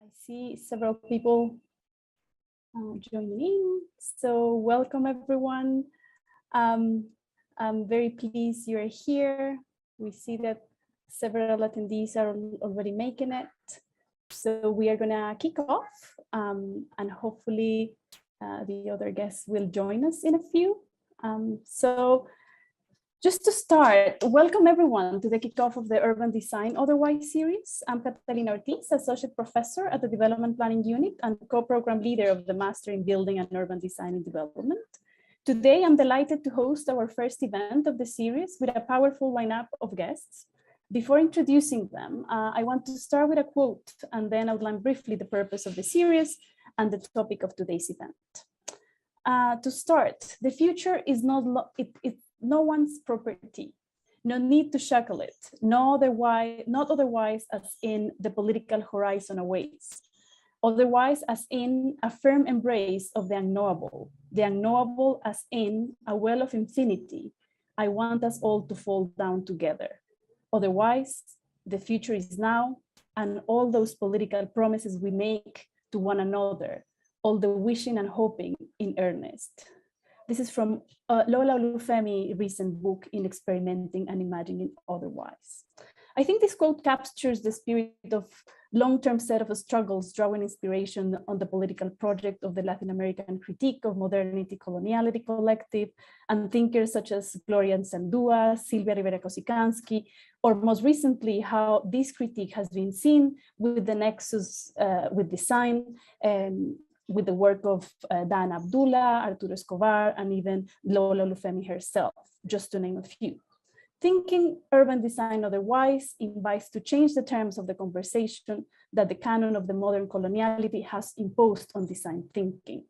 I see several people joining in. So welcome everyone. I'm very pleased you're here. We see that several attendees are already making it. So we are gonna kick off and hopefully the other guests will join us in a few. So just to start, welcome everyone to the kickoff of the Urban Design Otherwise series. I'm Catalina Ortiz, Associate Professor at the Development Planning Unit and Co-Program Leader of the Master in Building and Urban Design and Development. Today, I'm delighted to host our first event of the series with a powerful lineup of guests. Before introducing them, I want to start with a quote and then outline briefly the purpose of the series and the topic of today's event. To start, the future is not no one's property. No need to shackle it, not otherwise as in the political horizon awaits, otherwise as in a firm embrace of the unknowable as in a well of infinity. I want us all to fall down together. Otherwise, the future is now, and all those political promises we make to one another, all the wishing and hoping in earnest. This is from Lola Olufemi's recent book, In Experimenting and Imagining Otherwise. I think this quote captures the spirit of long-term set of struggles, drawing inspiration on the political project of the Latin American critique of modernity coloniality collective and thinkers such as Gloria Nsandua, Silvia Rivera Kosikansky, or most recently, how this critique has been seen with the nexus with design with the work of Dan Abdullah, Arturo Escobar, and even Lola Olufemi herself, just to name a few. Thinking urban design otherwise invites to change the terms of the conversation that the canon of the modern coloniality has imposed on design thinking.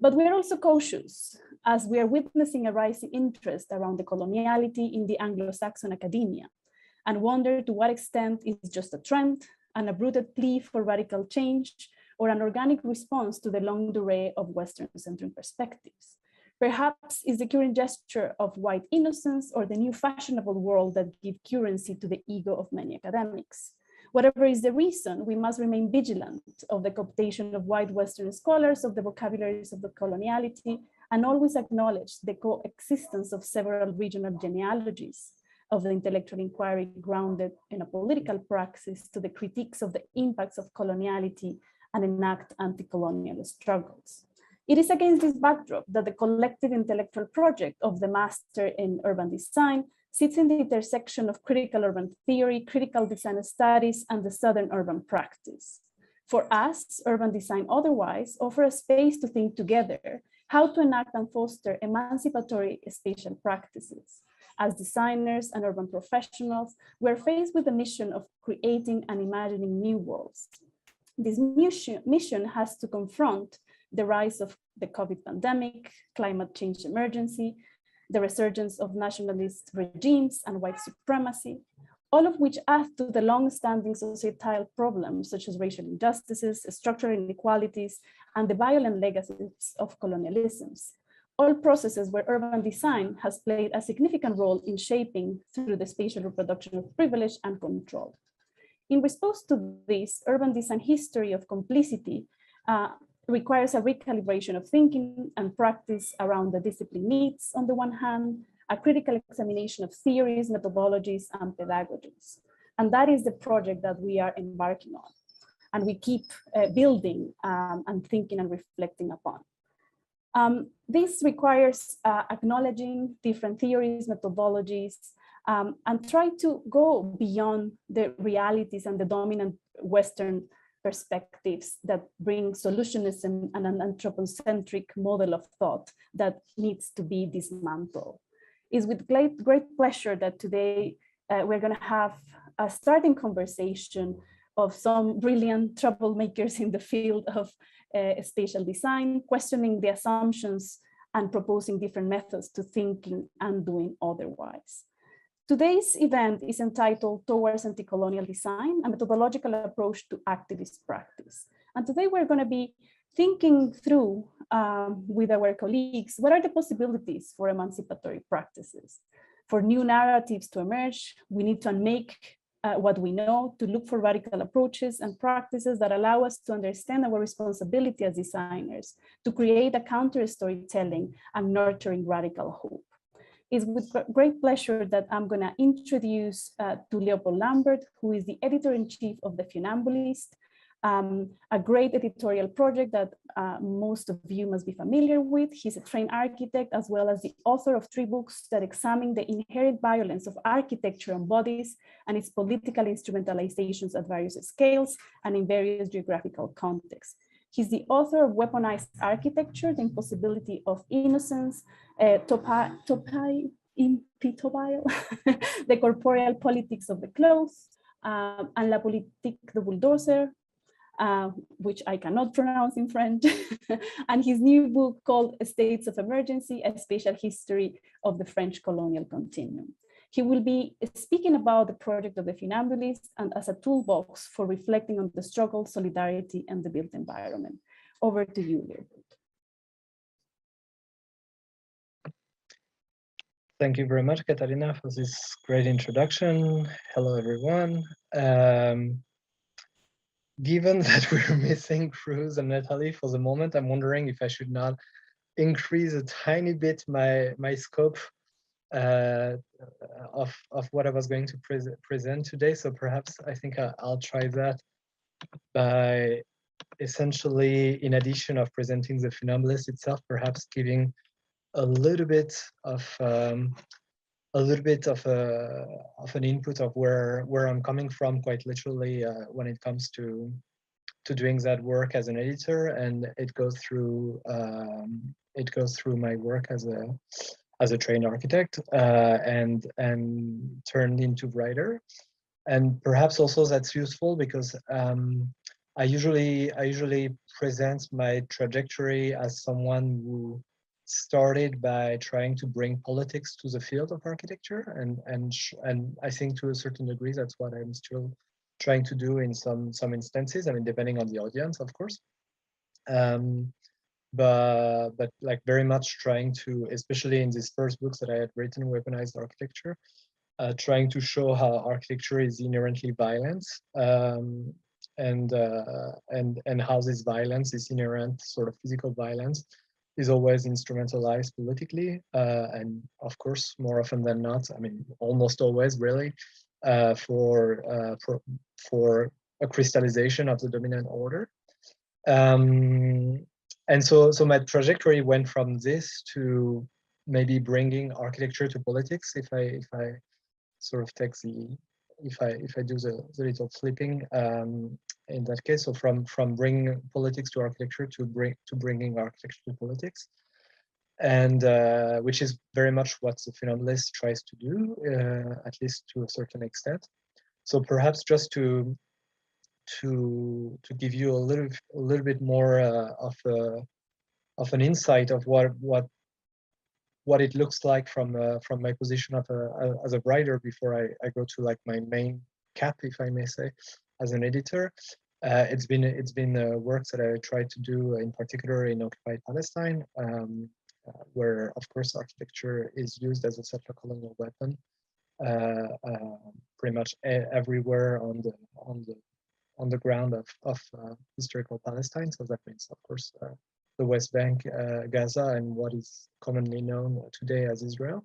But we are also cautious, as we are witnessing a rising interest around the coloniality in the Anglo-Saxon academia, and wonder to what extent is just a trend, an uprooted plea for radical change, or an organic response to the long array of Western-centered perspectives. Perhaps is the current gesture of white innocence or the new fashionable world that give currency to the ego of many academics. Whatever is the reason, we must remain vigilant of the cooptation of white Western scholars of the vocabularies of the coloniality and always acknowledge the coexistence of several regional genealogies of the intellectual inquiry grounded in a political praxis to the critiques of the impacts of coloniality and enact anti-colonial struggles. It is against this backdrop that the collective intellectual project of the Master in Urban Design sits in the intersection of critical urban theory, critical design studies, and the Southern urban practice. For us, Urban Design Otherwise offers a space to think together how to enact and foster emancipatory spatial practices. As designers and urban professionals, we're faced with the mission of creating and imagining new worlds. This mission has to confront the rise of the COVID pandemic, climate change emergency, the resurgence of nationalist regimes and white supremacy, all of which add to the long-standing societal problems such as racial injustices, structural inequalities, and the violent legacies of colonialisms. All processes where urban design has played a significant role in shaping through the spatial reproduction of privilege and control. In response to this, urban design history of complicity requires a recalibration of thinking and practice around the discipline needs on the one hand, a critical examination of theories, methodologies, and pedagogies. And that is the project that we are embarking on. And we keep building and thinking and reflecting upon. This requires acknowledging different theories, methodologies, and try to go beyond the realities and the dominant Western perspectives that bring solutionism and an anthropocentric model of thought that needs to be dismantled. It's with great pleasure that today we're going to have a starting conversation of some brilliant troublemakers in the field of spatial design, questioning the assumptions and proposing different methods to thinking and doing otherwise. Today's event is entitled Towards Anticolonial Design, a methodological approach to activist practice. And today we're going to be thinking through with our colleagues, what are the possibilities for emancipatory practices? For new narratives to emerge, we need to unmake what we know, to look for radical approaches and practices that allow us to understand our responsibility as designers, to create a counter storytelling and nurturing radical hope. It's with great pleasure that I'm going to introduce to Leopold Lambert, who is the editor-in-chief of The Funambulist, a great editorial project that most of you must be familiar with. He's a trained architect, as well as the author of 3 books that examine the inherent violence of architecture on bodies and its political instrumentalizations at various scales and in various geographical contexts. He's the author of Weaponized Architecture, The Impossibility of Innocence, Topai Impitobile, The Corporeal Politics of the Clothes, and La Politique de Bulldozer, which I cannot pronounce in French, and his new book called States of Emergency, A Spatial History of the French Colonial Continuum. He will be speaking about the project of The Funambulist and as a toolbox for reflecting on the struggle, solidarity, and the built environment. Over to you, Leopold. Thank you very much, Catalina, for this great introduction. Hello, everyone. Given that we're missing Cruz and Natalie for the moment, I'm wondering if I should not increase a tiny bit my scope of what I was going to present today. So perhaps I think I'll try that by essentially, in addition of presenting the Funambulist itself, perhaps giving a little bit of an input of where I'm coming from, quite literally, when it comes to doing that work as an editor, and it goes through my work as a trained architect and turned into writer. And perhaps also that's useful because I usually present my trajectory as someone who started by trying to bring politics to the field of architecture, and I think to a certain degree that's what I'm still trying to do in some instances. I mean, depending on the audience, of course. But like very much trying to, especially in these first books that I had written, Weaponized Architecture, trying to show how architecture is inherently violent, and how this violence, this inherent sort of physical violence, is always instrumentalized politically, and of course, more often than not, I mean, almost always really, for a crystallization of the dominant order. And so my trajectory went from this to maybe bringing architecture to politics. If I sort of take if I do the little flipping in that case, so from bringing politics to architecture to bringing architecture to politics, and which is very much what the Funambulist tries to do, at least to a certain extent. So perhaps just to give you a little bit more of an insight of what it looks like from my position as a writer before I go to like my main cap, if I may say, as an editor. It's been work that I tried to do in particular in occupied Palestine, where of course architecture is used as a settler colonial weapon, pretty much everywhere on the ground of historical Palestine. So that means, of course, the West Bank, Gaza, and what is commonly known today as Israel.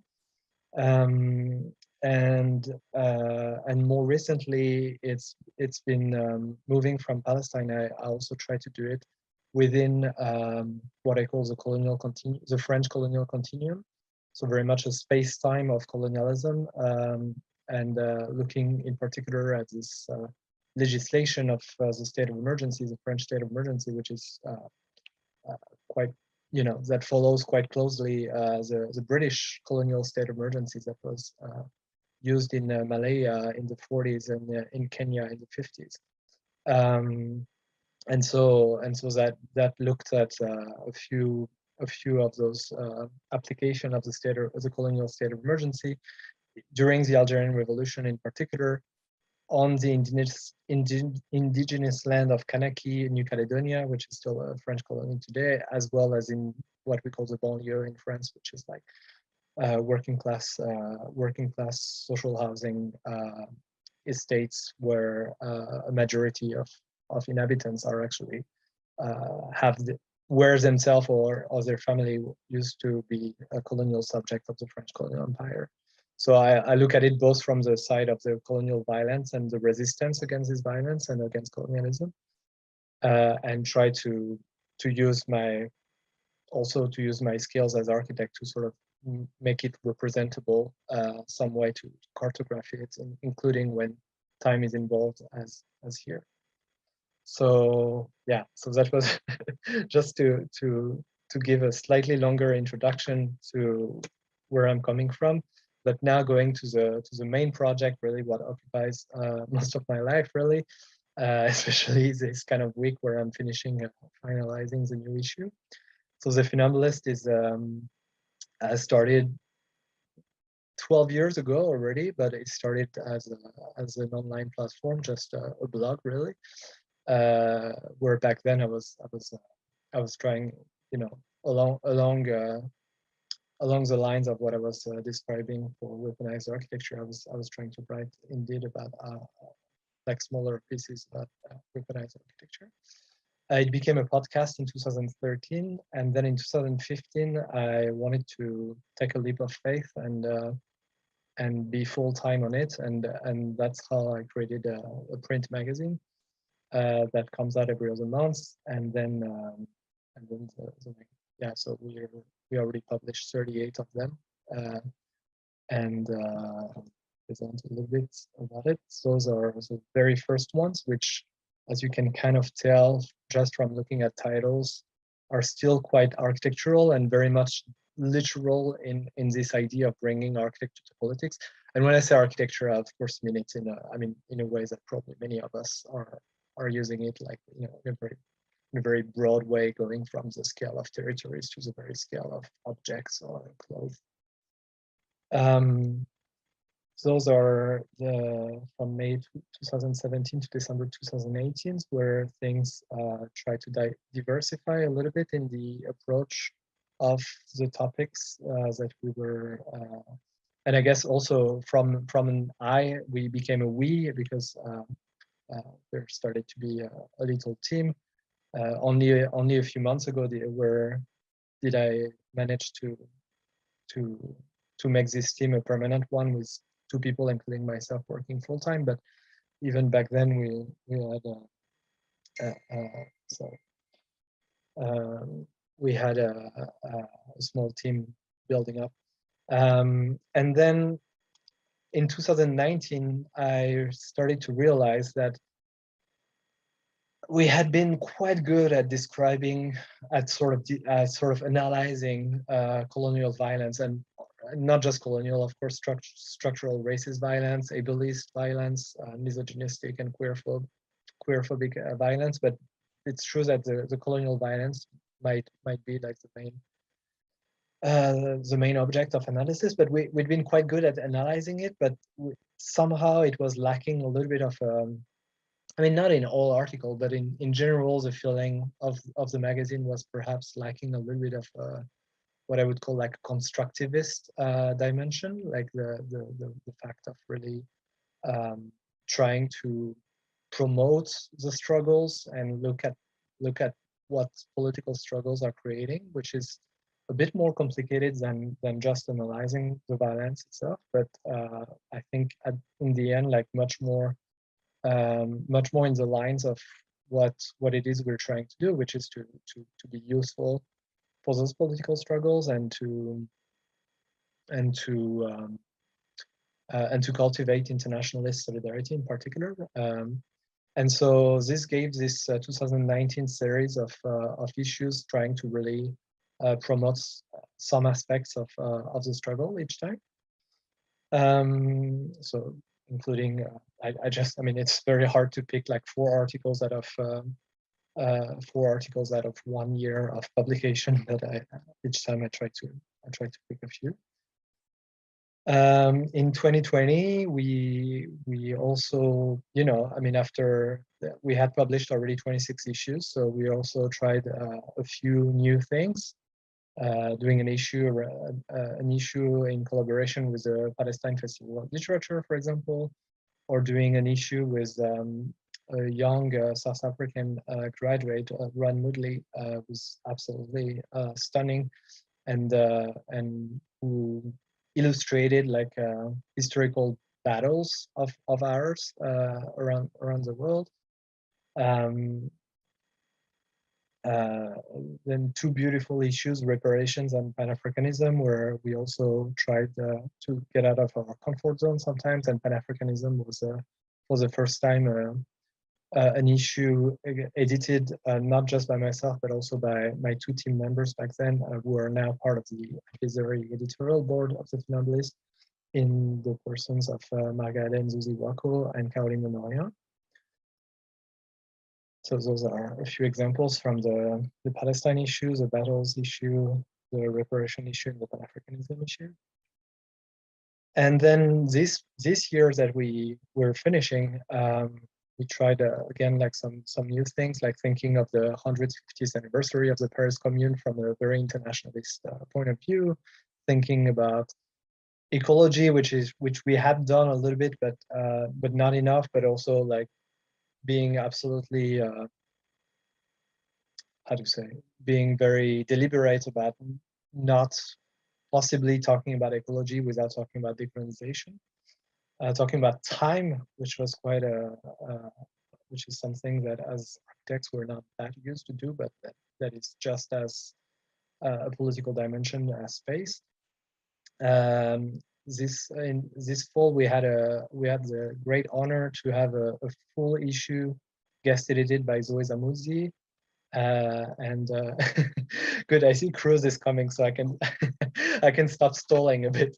And more recently, it's been moving from Palestine. I also try to do it within what I call the French colonial continuum. So very much a space-time of colonialism, and looking in particular at this legislation of the state of emergency, the French state of emergency, which is quite, that follows quite closely the British colonial state of emergency that was used in Malaya in the 40s and in Kenya in the 50s. And so that looked at a few of those application of the colonial state of emergency during the Algerian Revolution in particular, on the indigenous land of Kanaki, New Caledonia, which is still a French colony today, as well as in what we call the banlieue in France, which is like working class social housing estates where a majority of inhabitants are actually where themselves or their family used to be a colonial subject of the French colonial empire. So I look at it both from the side of the colonial violence and the resistance against this violence and against colonialism, and try to use my skills as architect to sort of make it representable, some way to cartograph it, including when time is involved as here. So yeah, so that was just to give a slightly longer introduction to where I'm coming from. But now going to the main project, really what occupies most of my life, really, especially this kind of week where I'm finalizing the new issue. So the Funambulist is started 12 years ago already, but it started as an online platform, just a blog, really. Where back then I was trying, along the lines of what I was describing for weaponized architecture. I was trying to write indeed about like smaller pieces about weaponized architecture. It became a podcast in 2013, and then in 2015 I wanted to take a leap of faith and be full time on it, and that's how I created a print magazine that comes out every other month, and then so we already published 38 of them, and present a little bit about it. Those are the very first ones, which, as you can kind of tell just from looking at titles, are still quite architectural and very much literal in this idea of bringing architecture to politics. And when I say architecture, I of course mean it in a way that probably many of us are using it, like, in a very broad way, going from the scale of territories to the very scale of objects or clothes. Those are from May 2017 to December 2018, where things try to diversify a little bit in the approach of the topics that we were, and I guess also from an I, we became a we, because there started to be a little team. Only a few months ago did I manage to make this team a permanent one with 2 people, including myself, working full time. But even back then, we had a small team building up, and then in 2019, I started to realize that we had been quite good at describing, at sort of analyzing colonial violence, and not just colonial, of course, structural racist violence, ableist violence, misogynistic and queerphobic violence. But it's true that the colonial violence might be like the main object of analysis. But we'd been quite good at analyzing it, but somehow it was lacking a little bit of not in all article, but in general, the feeling of the magazine was perhaps lacking a little bit of what I would call like a constructivist dimension, like the fact of really trying to promote the struggles and look at what political struggles are creating, which is a bit more complicated than just analyzing the violence itself. But I think in the end, like much more in the lines of what it is we're trying to do, which is to be useful for those political struggles and to cultivate internationalist solidarity in particular. And so this gave this 2019 series of issues trying to really promote some aspects of the struggle each time. So including, it's very hard to pick like 4 articles out of 1 year of publication, but each time I try to pick a few. In 2020, we also, after we had published already 26 issues, so we also tried a few new things. Doing an issue in collaboration with the Palestine Festival of Literature, for example, or doing an issue with a young South African graduate, Ron Moodley, who's absolutely stunning, and who illustrated like historical battles of ours around the world. Then two beautiful issues, reparations and Pan-Africanism, where we also tried to get out of our comfort zone sometimes, and Pan-Africanism was the first time an issue edited not just by myself, but also by my two team members back then, who are now part of the advisory editorial board of the Funambulist, in the persons of Margaret Zuzi Wako and Caroline Memoria. So those are a few examples from the Palestine issue, the battles issue, the reparation issue, and the Pan-Africanism issue. And then this year that we were finishing, we tried again like some new things, like thinking of the 150th anniversary of the Paris Commune from a very internationalist point of view, thinking about ecology, which we had done a little bit, but not enough, but also like being absolutely how to say, being very deliberate about not possibly talking about ecology without talking about decolonization. Talking about time, which was quite which is something that as architects we're not that used to do, but that is just as a political dimension as space. This fall we had the great honor to have a full issue guest edited by Zoe Zamuzzi. Good, I see Cruz is coming, so I can I can stop stalling a bit.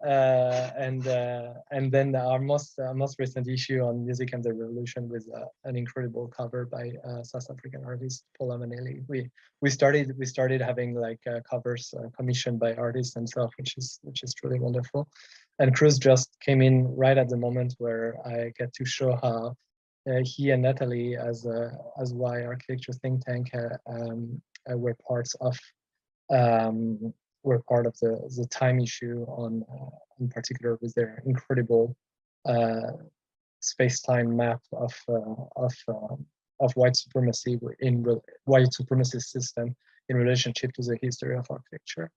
And then our most recent issue on music and the revolution with an incredible cover by South African artist Paula Manelli. We started having like covers commissioned by artists themselves, which is truly wonderful. And Cruz just came in right at the moment where I get to show how he and Natalie, as Y Architecture think tank, were parts of the time issue on in particular with their incredible space-time map of white supremacy in white supremacist system in relationship to the history of architecture.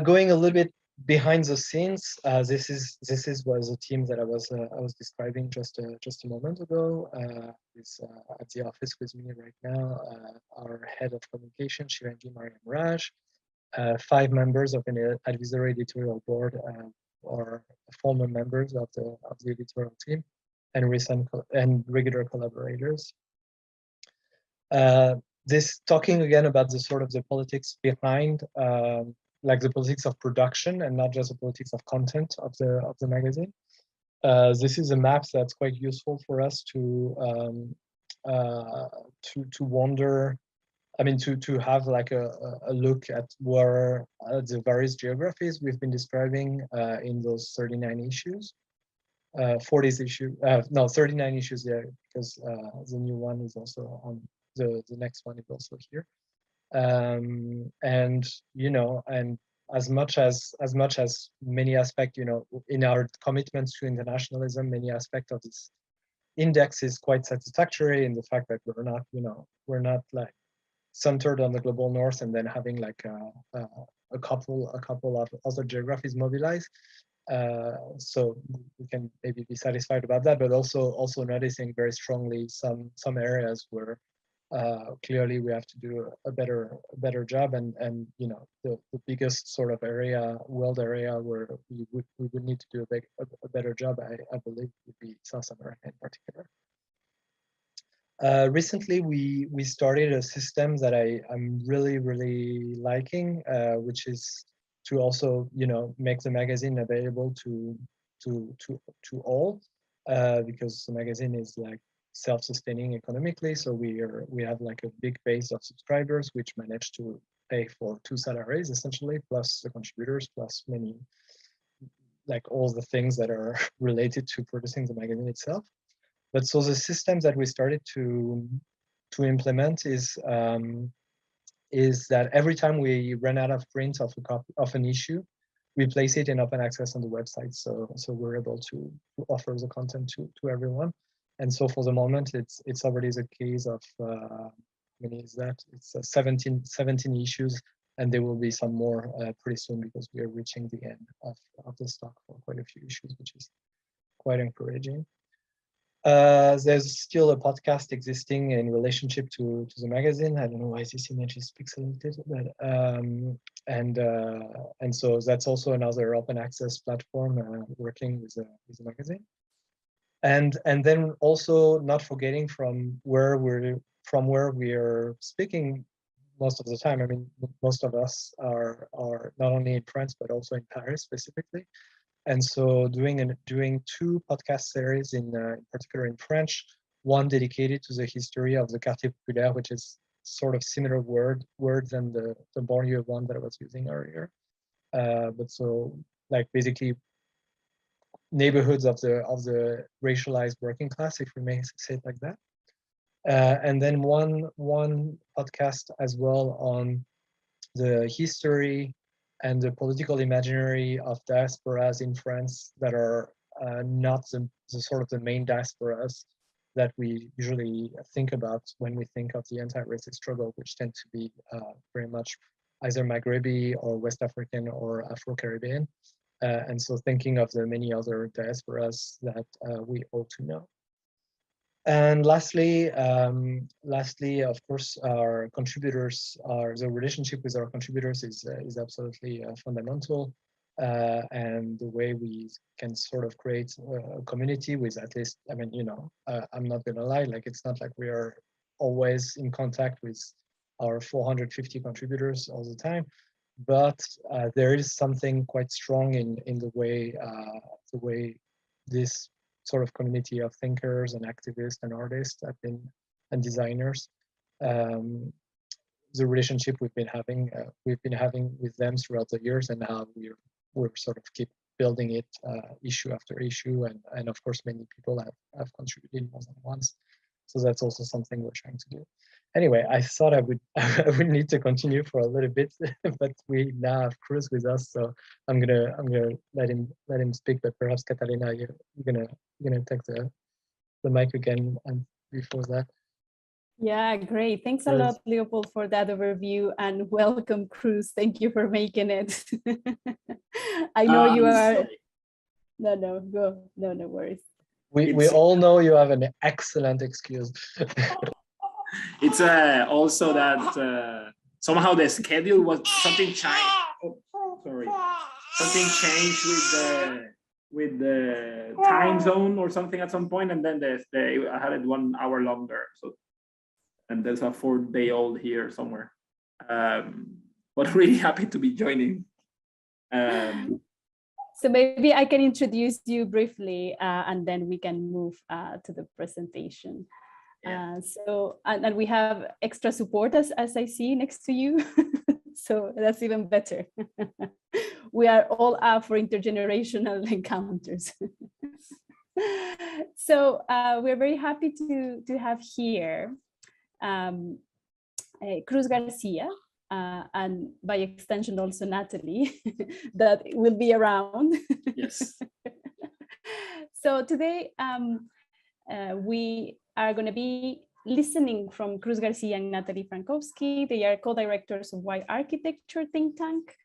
Going a little bit behind the scenes, this was a team that I was describing just a moment ago. Is at the office with me right now. Our head of communication, Shirangi Mariam Raj, 5 members of an advisory editorial board, or former members of the editorial team, and recent and regular collaborators. This talking again about the sort of the politics behind. Like the politics of production and not just the politics of content of the magazine. This is a map that's quite useful for us to wonder. I mean, to have like a look at where the various geographies we've been describing in those 39 issues. 39 issues there, because the new one is also on the next one is also here. And you know, and as much as many aspects, you know, in our commitments to internationalism, many aspects of this index is quite satisfactory in the fact that we're not like centered on the global north and then having like a couple of other geographies mobilized. So we can maybe be satisfied about that, but also noticing very strongly some areas where clearly we have to do a better job, and you know, the biggest sort of world area where we would need to do a better job, I believe, would be South America in particular. Recently we started a system that I'm really liking, which is to also, you know, make the magazine available to all, because the magazine is like self-sustaining economically, so we have like a big base of subscribers which manage to pay for 2 salaries essentially, plus the contributors, plus many, like all the things that are related to producing the magazine itself. But so the system that we started to implement is that every time we run out of print of an issue, we place it in open access on the website, so we're able to offer the content to everyone. And so for the moment, it's already the case of how many is that? It's 17 issues, and there will be some more pretty soon, because we are reaching the end of the stock for quite a few issues, which is quite encouraging. There's still a podcast existing in relationship to the magazine. I don't know why this image is pixelated, but and so that's also another open access platform working with the magazine. And then also not forgetting from where we are speaking most of the time. I mean, most of us are not only in France but also in Paris specifically. And so doing two podcast series in particular in French, one dedicated to the history of the Quartier Populaire, which is sort of similar word than the banlieue one that I was using earlier. But so like basically neighborhoods of the racialized working class, if we may say it like that. And then one podcast as well on the history and the political imaginary of diasporas in France that are not the sort of the main diasporas that we usually think about when we think of the anti-racist struggle, which tend to be very much either Maghrebi or West African or Afro-Caribbean. And so thinking of the many other diasporas that we ought to know. And lastly, of course, our contributors the relationship with our contributors is absolutely fundamental. And the way we can sort of create a community with at least, I mean, I'm not gonna lie, like it's not like we are always in contact with our 450 contributors all the time, but there is something quite strong in the way this sort of community of thinkers and activists and artists and designers. The relationship we've been having with them throughout the years, and now we're sort of keep building it issue after issue, and of course many people have contributed more than once. So that's also something we're trying to do. Anyway, I thought I would need to continue for a little bit, but we now have Cruz with us, so I'm gonna let him speak. But perhaps Catalina, you're gonna take the mic again, and before that. Yeah, great. Thanks a lot, Leopold, for that overview, and welcome, Cruz. Thank you for making it. I know you are. No, go. No worries. We all know you have an excellent excuse. It's also that somehow the schedule was something changed. Oh, sorry, something changed with the time zone or something at some point, and then I had it 1 hour longer. So, and there's a 4-day-old here somewhere. But really happy to be joining. So maybe I can introduce you briefly, and then we can move to the presentation. Yeah. And we have extra support as I see next to you. So that's even better. We are all up for intergenerational encounters. So we're very happy to have here Cruz Garcia, and by extension also Natalie, that will be around. Yes. So today we are going to be listening from Cruz Garcia and Natalie Frankowski. They are co-directors of Why Architecture think tank.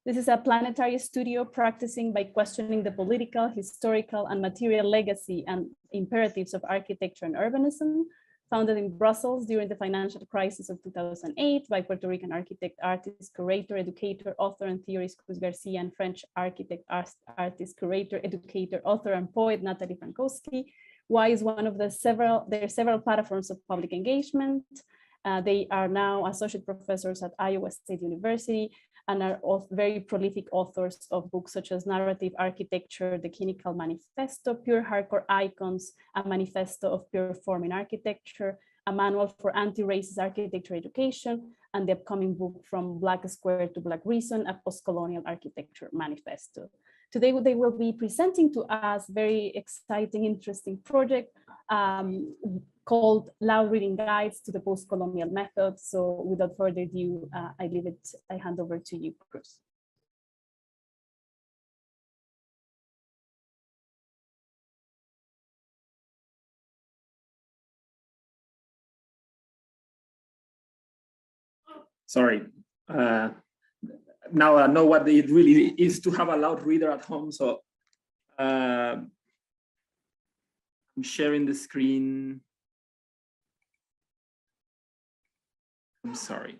This is a planetary studio practicing by questioning the political, historical, and material legacy and imperatives of architecture and urbanism. Founded in Brussels during the financial crisis of 2008 by Puerto Rican architect, artist, curator, educator, author, and theorist Cruz Garcia, and French architect, artist, curator, educator, author, and poet Natalie Frankowski. Why is one of their several platforms of public engagement. They are now associate professors at Iowa State University and are very prolific authors of books such as Narrative Architecture, The Clinical Manifesto, Pure Hardcore Icons, a Manifesto of Pure Form in Architecture, a Manual for Anti-Racist Architecture Education, and the upcoming book From Black Square to Black Reason, a Post-Colonial Architecture Manifesto. Today, they will be presenting to us very exciting, interesting project called Loud Reading Guides to the Post-Colonial Method. So without further ado, I hand over to you, Cruz. sorry. Now I know what it really is to have a loud reader at home. So I'm sharing the screen. I'm sorry.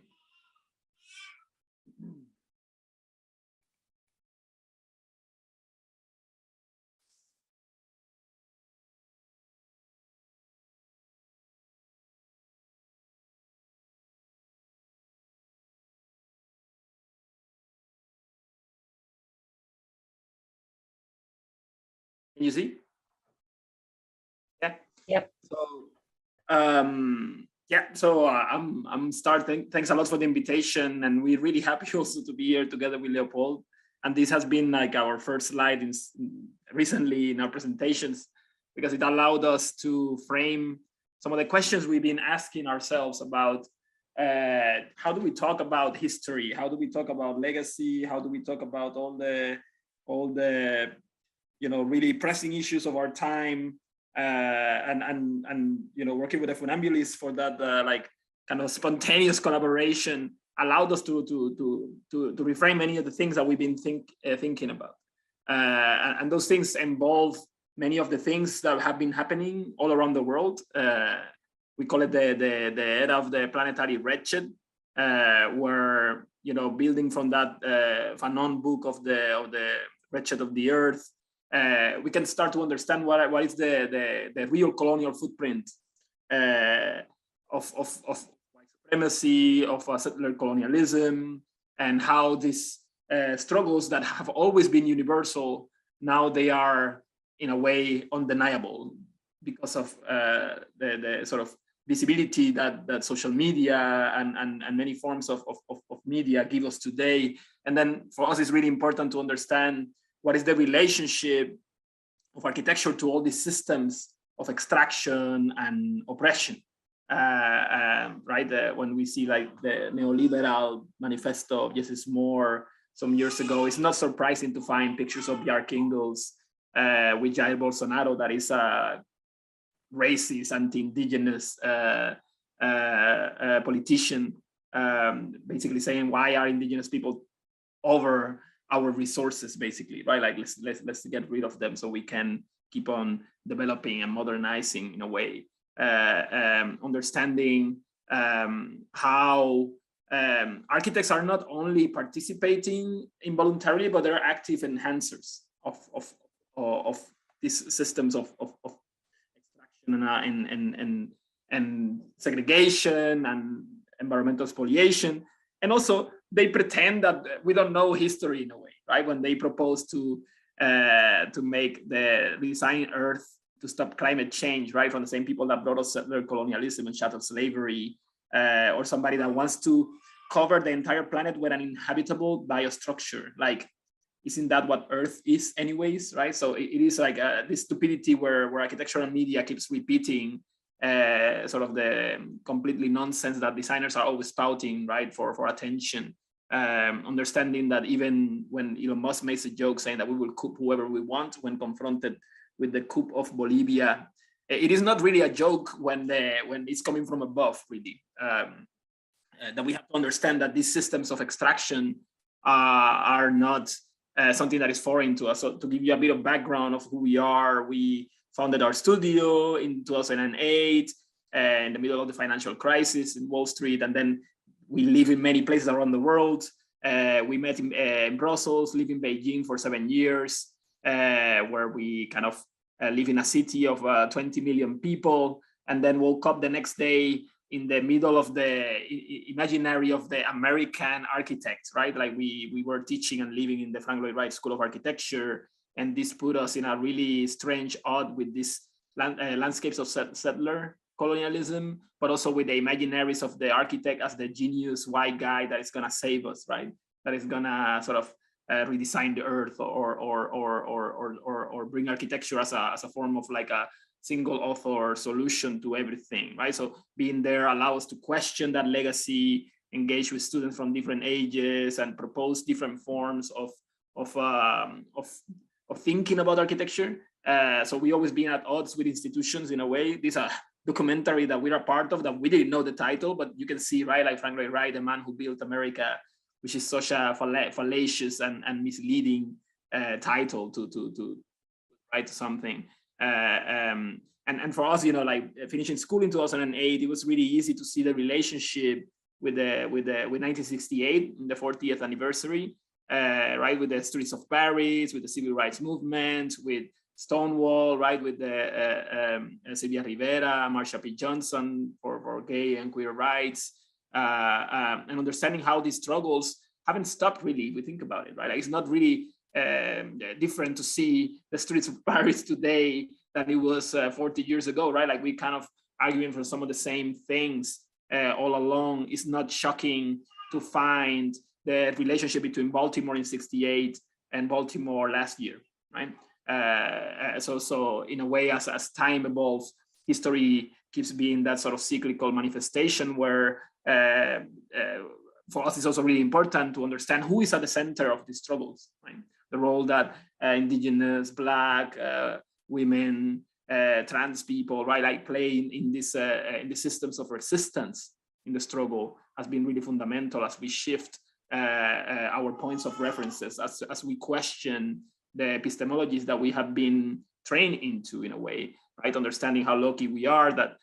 Can you see? Yeah. Yep. So yeah, so I'm starting. Thanks a lot for the invitation, and we're really happy also to be here together with Leopold. And this has been like our first slide recently in our presentations, because it allowed us to frame some of the questions we've been asking ourselves about how do we talk about history, how do we talk about legacy, how do we talk about all the really pressing issues of our time. And working with the funambulists for that like kind of spontaneous collaboration allowed us to reframe many of the things that we've been thinking about, and those things involve many of the things that have been happening all around the world. We call it the era of the planetary wretched, where building from that Fanon book of the wretched of the earth. We can start to understand what is the real colonial footprint of white supremacy, of settler colonialism, and how these struggles that have always been universal, now they are in a way undeniable because of the sort of visibility that social media and many forms of media give us today. And then for us, it's really important to understand what is the relationship of architecture to all these systems of extraction and oppression, right? When we see like the neoliberal manifesto of Jesse Moore some years ago, it's not surprising to find pictures of the archangels with Jair Bolsonaro, that is a racist, anti-indigenous politician, basically saying, why are indigenous people over our resources, basically, right? Like let's get rid of them so we can keep on developing and modernizing in a way. Understanding how architects are not only participating involuntarily, but they're active enhancers of these systems of extraction and segregation and environmental spoliation. And also, they pretend that we don't know history in a way, right? When they propose to make the redesign Earth to stop climate change, right? From the same people that brought us settler colonialism and chattel slavery, or somebody that wants to cover the entire planet with an inhabitable biostructure. Like, isn't that what Earth is anyways, right? So it is like this stupidity where architecture and media keeps repeating sort of the completely nonsense that designers are always spouting, right, for attention. Understanding that even when Elon Musk makes a joke saying that we will coup whoever we want when confronted with the coup of Bolivia, it is not really a joke when it's coming from above, really. That we have to understand that these systems of extraction are not something that is foreign to us. So to give you a bit of background of who we are, we founded our studio in 2008 in the middle of the financial crisis in Wall Street, and then we live in many places around the world. We met in Brussels, live in Beijing for 7 years, where we kind of live in a city of 20 million people, and then woke up the next day in the middle of the imaginary of the American architect, right? Like we were teaching and living in the Frank Lloyd Wright School of Architecture, and this put us in a really strange odd with these landscapes of settler colonialism, but also with the imaginaries of the architect as the genius white guy that is gonna save us, right? That is gonna sort of redesign the earth or bring architecture as a form of like a single author solution to everything, right? So being there allows us to question that legacy, engage with students from different ages, and propose different forms of thing about architecture. So we always been at odds with institutions in a way. documentary that we're a part of that we didn't know the title, but you can see, right, like Frank Lloyd Wright, The Man Who Built America, which is such a fallacious and misleading title to write something. And for us, like finishing school in 2008, it was really easy to see the relationship with 1968, the 40th anniversary, right, with the streets of Paris, with the civil rights movement, with Stonewall, right, with the Sylvia Rivera, Marsha P. Johnson for gay and queer rights, and understanding how these struggles haven't stopped really, if we think about it, right? Like, it's not really different to see the streets of Paris today than it was 40 years ago, right? Like, we kind of arguing for some of the same things all along. It's not shocking to find the relationship between Baltimore in '68 and Baltimore last year, right? So in a way, as time evolves, history keeps being that sort of cyclical manifestation where for us, it's also really important to understand who is at the center of these struggles, right? The role that indigenous, Black, women, trans people, right, like play in the systems of resistance in the struggle has been really fundamental as we shift our points of references, as we question the epistemologies that we have been trained into, in a way, right? Understanding how lucky we are that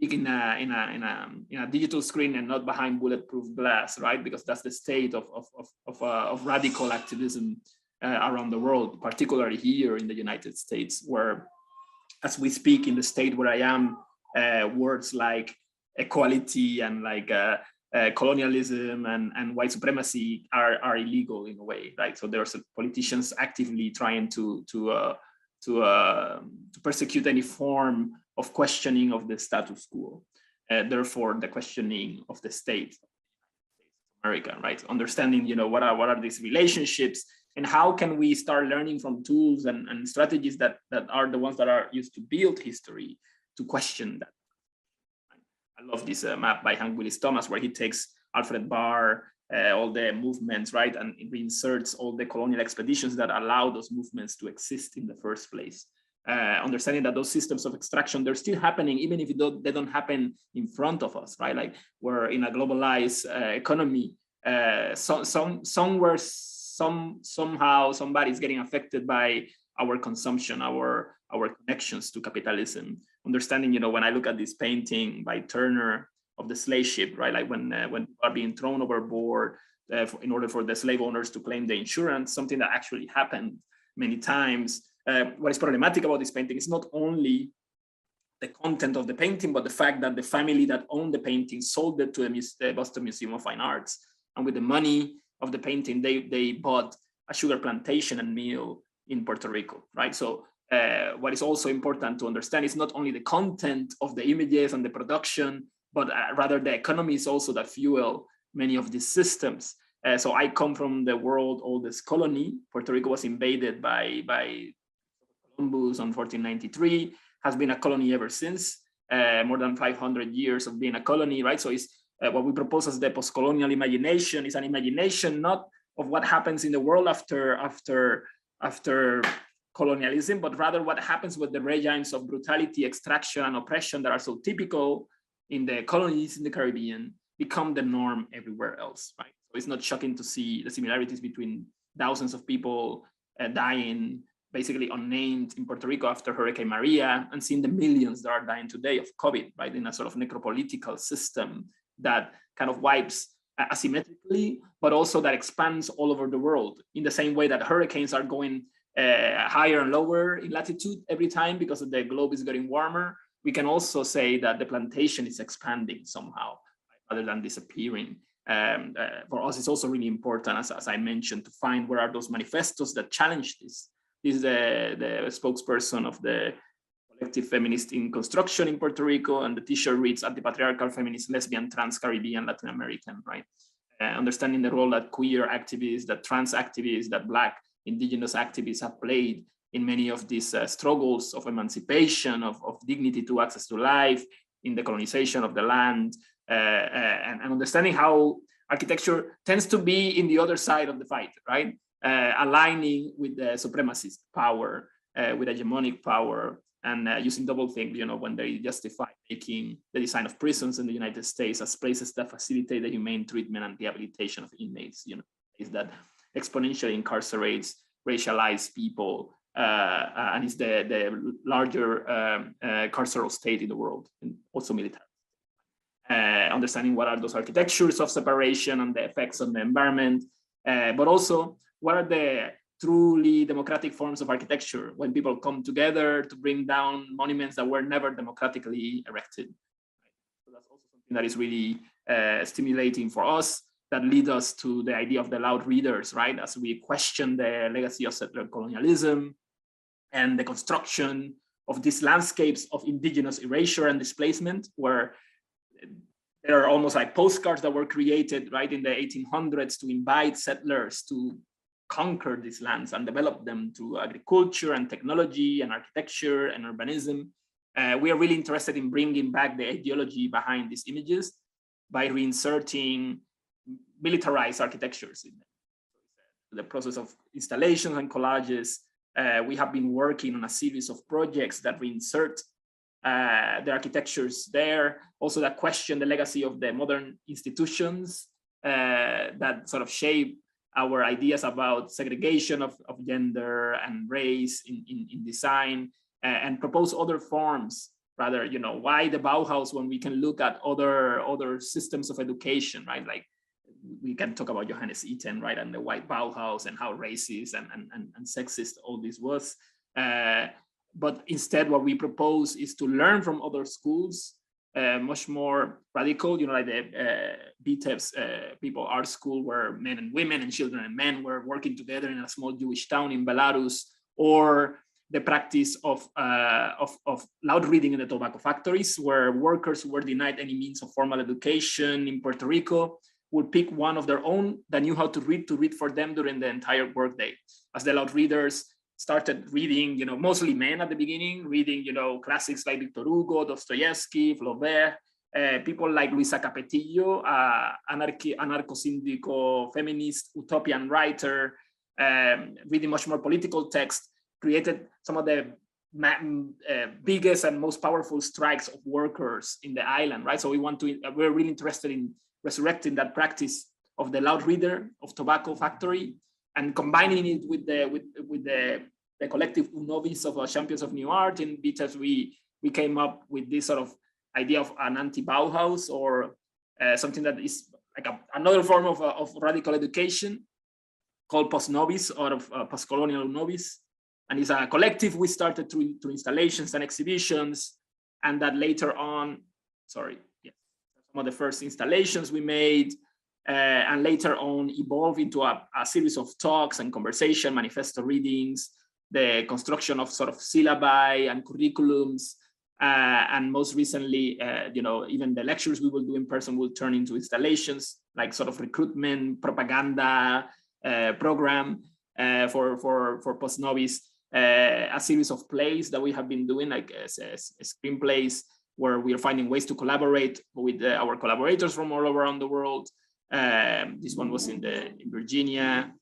in a digital screen and not behind bulletproof glass, right? Because that's the state of radical activism around the world, particularly here in the United States, where, as we speak in the state where I am, words like equality and like colonialism and white supremacy are illegal in a way, right? So there's politicians actively trying to persecute any form of questioning of the status quo. Therefore, the questioning of the state, America, right? Understanding, what are these relationships, and how can we start learning from tools and strategies that are the ones that are used to build history to question that. I love this map by Hank Willis Thomas, where he takes Alfred Barr, all the movements, right, and it reinserts all the colonial expeditions that allow those movements to exist in the first place. Understanding that those systems of extraction, they're still happening, even if they don't happen in front of us, right? Like, we're in a globalized economy. Somewhere, somehow, somebody's getting affected by our consumption, our connections to capitalism. Understanding, when I look at this painting by Turner of the slave ship, right? Like when people are being thrown overboard in order for the slave owners to claim the insurance, something that actually happened many times. What is problematic about this painting is not only the content of the painting, but the fact that the family that owned the painting sold it to the Boston Museum of Fine Arts. And with the money of the painting, they bought a sugar plantation and mill in Puerto Rico, right? So what is also important to understand is not only the content of the images and the production, but rather the economies also that fuel many of these systems. So I come from the world's oldest colony. Puerto Rico was invaded by Columbus in 1493, has been a colony ever since, more than 500 years of being a colony, right? So it's what we propose as the post-colonial imagination is an imagination not of what happens in the world after colonialism, but rather what happens with the regimes of brutality, extraction, and oppression that are so typical in the colonies in the Caribbean become the norm everywhere else, right? So it's not shocking to see the similarities between thousands of people dying, basically unnamed, in Puerto Rico after Hurricane Maria, and seeing the millions that are dying today of COVID, right? In a sort of necropolitical system that kind of wipes asymmetrically, but also that expands all over the world in the same way that hurricanes are going higher and lower in latitude every time because the globe is getting warmer. We can also say that the plantation is expanding somehow, right, rather than disappearing. For us, it's also really important, as I mentioned, to find where are those manifestos that challenge this. This is the spokesperson of the Collective Feminist in Construction in Puerto Rico, and the t-shirt reads Anti-Patriarchal Feminist, Lesbian, Trans, Caribbean, Latin American, right? Understanding the role that queer activists, that trans activists, that Black, indigenous activists have played in many of these struggles of emancipation, of dignity to access to life, in the colonization of the land, and understanding how architecture tends to be in the other side of the fight, right? Aligning with the supremacist power, with hegemonic power, and using doublethink, when they justify making the design of prisons in the United States as places that facilitate the humane treatment and rehabilitation of inmates, is that exponentially incarcerates racialized people, and is the larger carceral state in the world, and also military. Understanding what are those architectures of separation and the effects on the environment, but also what are the truly democratic forms of architecture when people come together to bring down monuments that were never democratically erected. So that's also something that is really stimulating for us, that lead us to the idea of the loud readers, right? As we question the legacy of settler colonialism and the construction of these landscapes of indigenous erasure and displacement, where there are almost like postcards that were created right in the 1800s to invite settlers to conquer these lands and develop them through agriculture and technology and architecture and urbanism. We are really interested in bringing back the ideology behind these images by reinserting militarized architectures in them. The process of installations and collages, we have been working on a series of projects that reinsert the architectures there, also that question the legacy of the modern institutions that sort of shape our ideas about segregation of gender and race in design, and propose other forms, rather, why the Bauhaus when we can look at other systems of education, right? Like we can talk about Johannes Itten, right, and the white Bauhaus and how racist and sexist all this was. But instead, what we propose is to learn from other schools, much more radical, like the BTEP's People Art School, where men and women and children and men were working together in a small Jewish town in Belarus, or the practice of loud reading in the tobacco factories, where workers who were denied any means of formal education in Puerto Rico would pick one of their own that knew how to read for them during the entire workday. As the loud readers started reading, mostly men at the beginning, reading, classics like Victor Hugo, Dostoevsky, Flaubert, people like Luisa Capetillo, anarcho-syndico feminist, utopian writer, reading much more political text, created some of the biggest and most powerful strikes of workers in the island, right? So we're really interested in resurrecting that practice of the loud reader of tobacco factory, and combining it with the collective UNOVIS of Champions of New Art. In BTES, we came up with this sort of idea of an anti-Bauhaus, or something that is like another form of radical education called Post-Novis, or of Post-Colonial UNOVIS. And it's a collective we started through installations and exhibitions, and that later on, some of the first installations we made, and later on evolved into a series of talks and conversation, manifesto readings, the construction of sort of syllabi and curriculums, and most recently, even the lectures we will do in person will turn into installations, like sort of recruitment, propaganda program for Post-Novis, a series of plays that we have been doing, like screenplays, where we are finding ways to collaborate with our collaborators from all around the world. This one was in Virginia,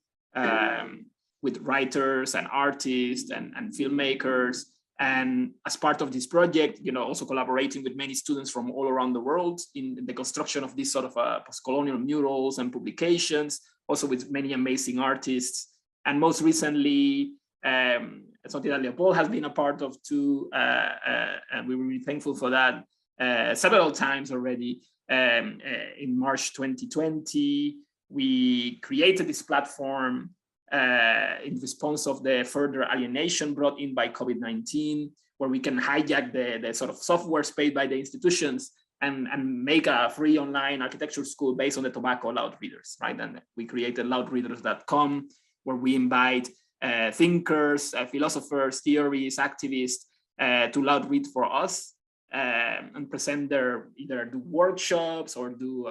with writers and artists and filmmakers. And as part of this project, also collaborating with many students from all around the world in the construction of these sort of post-colonial murals and publications, also with many amazing artists. And most recently, something that Leopold has been a part of too, and we were really thankful for that several times already. In March 2020, we created this platform in response of the further alienation brought in by COVID-19, where we can hijack the sort of software paid by the institutions and make a free online architecture school based on the tobacco loud readers, right? And we created loudreaders.com, where we invite thinkers, philosophers, theorists, activists to loud read for us, and present either do workshops or do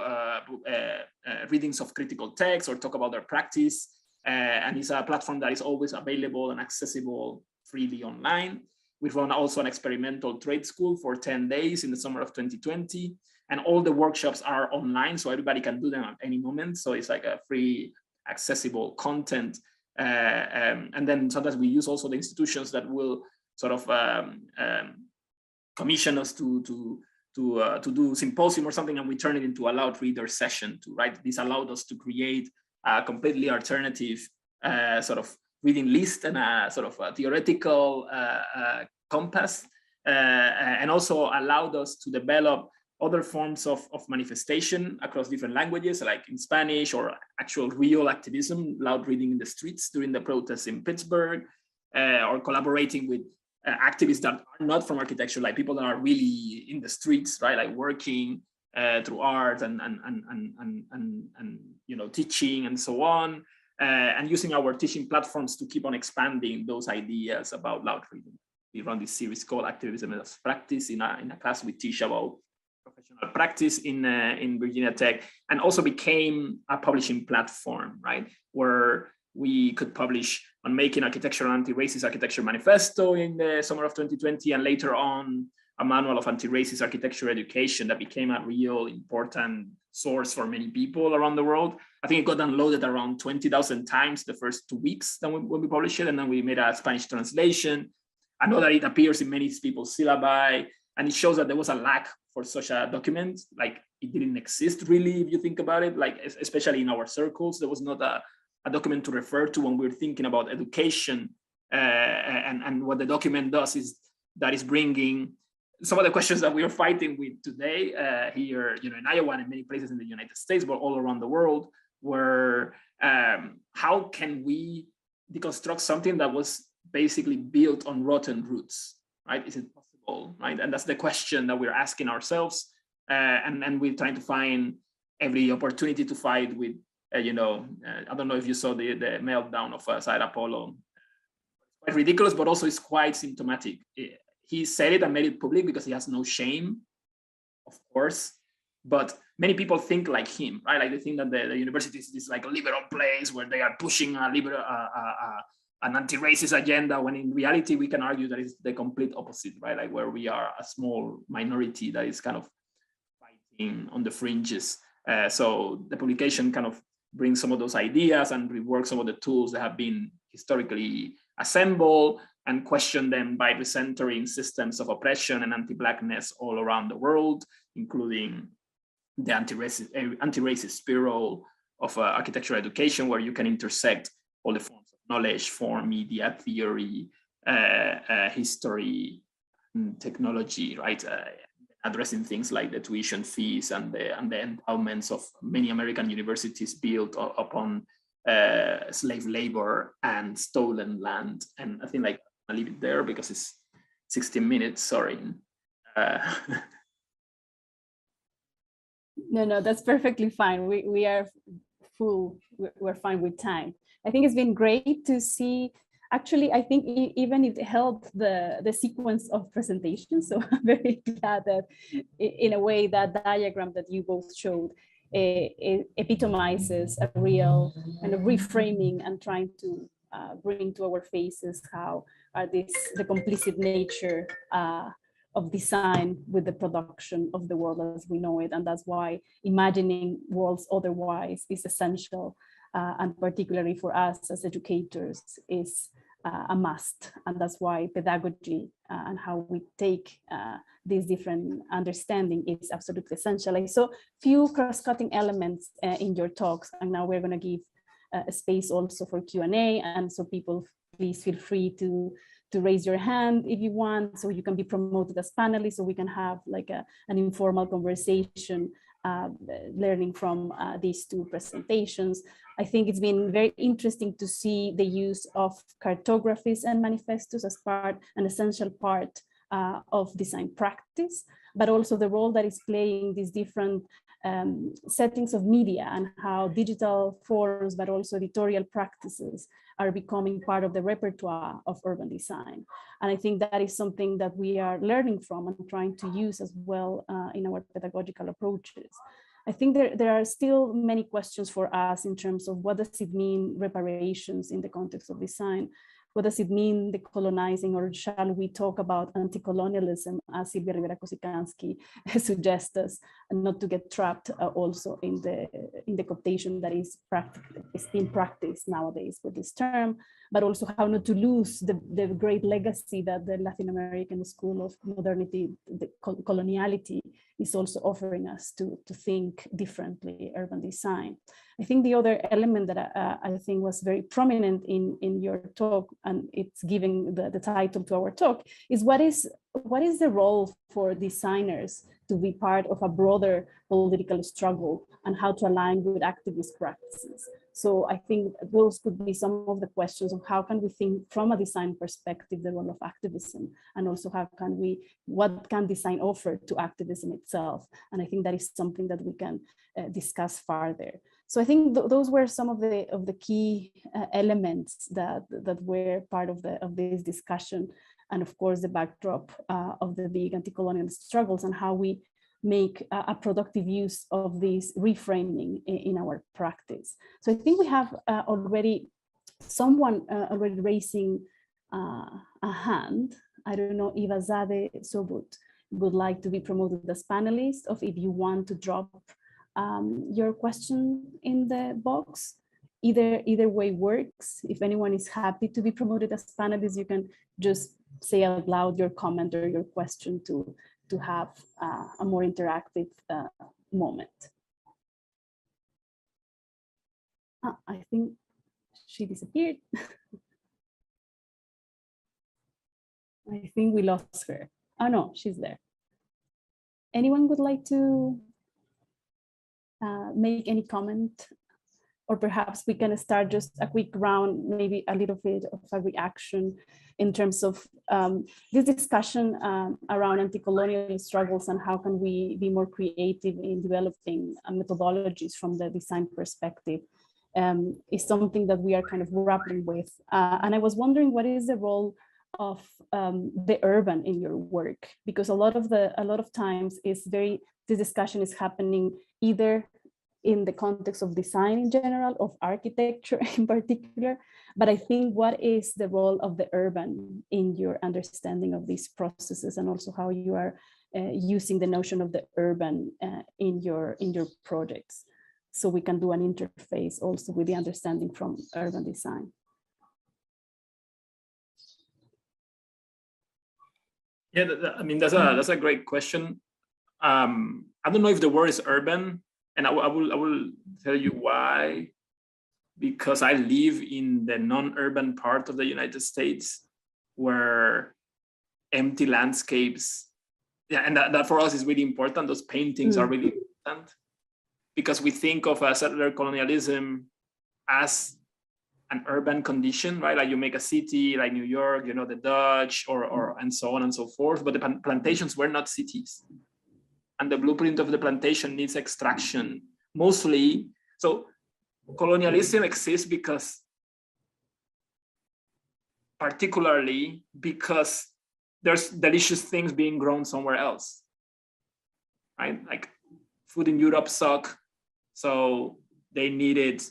readings of critical texts or talk about their practice. And it's a platform that is always available and accessible freely online. We run also an experimental trade school for 10 days in the summer of 2020. And all the workshops are online, so everybody can do them at any moment. So it's like a free, accessible content. And then sometimes we use also the institutions that will sort of commission us to do symposium or something, and we turn it into a loud reader session too, right? This allowed us to create a completely alternative sort of reading list and a sort of a theoretical compass, and also allowed us to develop other forms of manifestation across different languages, like in Spanish, or actual real activism, loud reading in the streets during the protests in Pittsburgh, or collaborating with activists that are not from architecture, like people that are really in the streets, right? Like working through art and you know, teaching and so on, and using our teaching platforms to keep on expanding those ideas about loud reading. We run this series called Activism as Practice. In a class we teach about professional practice in Virginia Tech, and also became a publishing platform, right? Where we could publish on Making Architecture and Anti-Racist Architecture Manifesto in the summer of 2020, and later on a manual of anti-racist architecture education that became a real important source for many people around the world. I think it got downloaded around 20,000 times the first 2 weeks when we published it, and then we made a Spanish translation. I know that it appears in many people's syllabi, and it shows that there was a lack for such a document. Like, it didn't exist really, if you think about it, like especially in our circles, there was not a document to refer to when we're thinking about education. And what the document does is that is bringing some of the questions that we are fighting with today here, you know, in Iowa and in many places in the United States, but all around the world, where how can we deconstruct something that was basically built on rotten roots, right? Is it possible, right? And that's the question that we're asking ourselves, and we're trying to find every opportunity to fight with, you know, I don't know if you saw the meltdown of Sarah Polo. Quite ridiculous, but also it's quite symptomatic. He said it and made it public because he has no shame, of course, but many people think like him, right? Like they think that the university is like a liberal place where they are pushing a liberal, an anti-racist agenda, when in reality we can argue that it's the complete opposite, right? Like where we are a small minority that is kind of fighting on the fringes. So the publication kind of brings some of those ideas and rework some of the tools that have been historically assembled, and question them by recentering systems of oppression and anti-Blackness all around the world, including the anti-racist spiral of architectural education, where you can intersect all the forms of knowledge, form, media, theory, history, technology, right? Addressing things like the tuition fees and the endowments of many American universities built upon slave labor and stolen land. And I think like I'll leave it there because it's 16 minutes, sorry. No, that's perfectly fine. We are full, we're fine with time. I think it's been great to see. Actually, I think even it helped the sequence of presentations. So I'm very glad that in a way that diagram that you both showed, it epitomizes a real kind of reframing and trying to bring to our faces how the complicit nature of design with the production of the world as we know it. And that's why imagining worlds otherwise is essential, and particularly for us as educators is a must. And that's why pedagogy and how we take these different understanding is absolutely essential. I saw few cross-cutting elements in your talks, and now we're going to give a space also for Q&A, and so people please feel free to raise your hand if you want, so you can be promoted as panelists, so we can have like an informal conversation, learning from these two presentations. I think it's been very interesting to see the use of cartographies and manifestos as an essential part of design practice, but also the role that is playing these different settings of media, and how digital forms, but also editorial practices are becoming part of the repertoire of urban design. And I think that is something that we are learning from and trying to use as well in our pedagogical approaches. I think there are still many questions for us in terms of what does it mean reparations in the context of design. what does it mean, decolonizing, or shall we talk about anti-colonialism, as Silvia Rivera Kosikansky suggests us, and not to get trapped also in the cooptation that is being practiced nowadays with this term, but also how not to lose the great legacy that the Latin American School of Modernity, the coloniality, is also offering us to think differently urban design. I think the other element that I think was very prominent in your talk, and it's giving the title to our talk, is what is the role for designers to be part of a broader political struggle and how to align with activist practices. So I think those could be some of the questions of how can we think from a design perspective, the role of activism, and also what can design offer to activism itself? And I think that is something that we can discuss further. So I think those were some of the key elements that were part of this discussion, and of course the backdrop of the big anti-colonial struggles and how we make a productive use of this reframing in our practice. So I think we have already someone already raising a hand. I don't know if Azadeh Sobut would like to be promoted as panelist, or if you want to drop your question in the box. Either way works. If anyone is happy to be promoted as panelist, you can just say out loud your comment or your question to have a more interactive moment. I think she disappeared. I think we lost her. Oh no, she's there. Anyone would like to make any comment? Or perhaps we can start just a quick round, maybe a little bit of a reaction in terms of this discussion around anti-colonial struggles and how can we be more creative in developing methodologies from the design perspective is something that we are kind of grappling with. And I was wondering, what is the role of the urban in your work? Because a lot of times this discussion is happening either in the context of design in general, of architecture in particular, but I think what is the role of the urban in your understanding of these processes, and also how you are using the notion of the urban in your projects, so we can do an interface also with the understanding from urban design. Yeah, I mean, that's a great question. I don't know if the word is urban, and I will tell you why. Because I live in the non-urban part of the United States, where empty landscapes, yeah, and that for us is really important. Those paintings are really important, because we think of settler colonialism as an urban condition, right? Like you make a city like New York, the Dutch, or and so on and so forth. But the plantations were not cities. And the blueprint of the plantation needs extraction, mostly. So colonialism exists particularly because there's delicious things being grown somewhere else, right? Like food in Europe suck, so they needed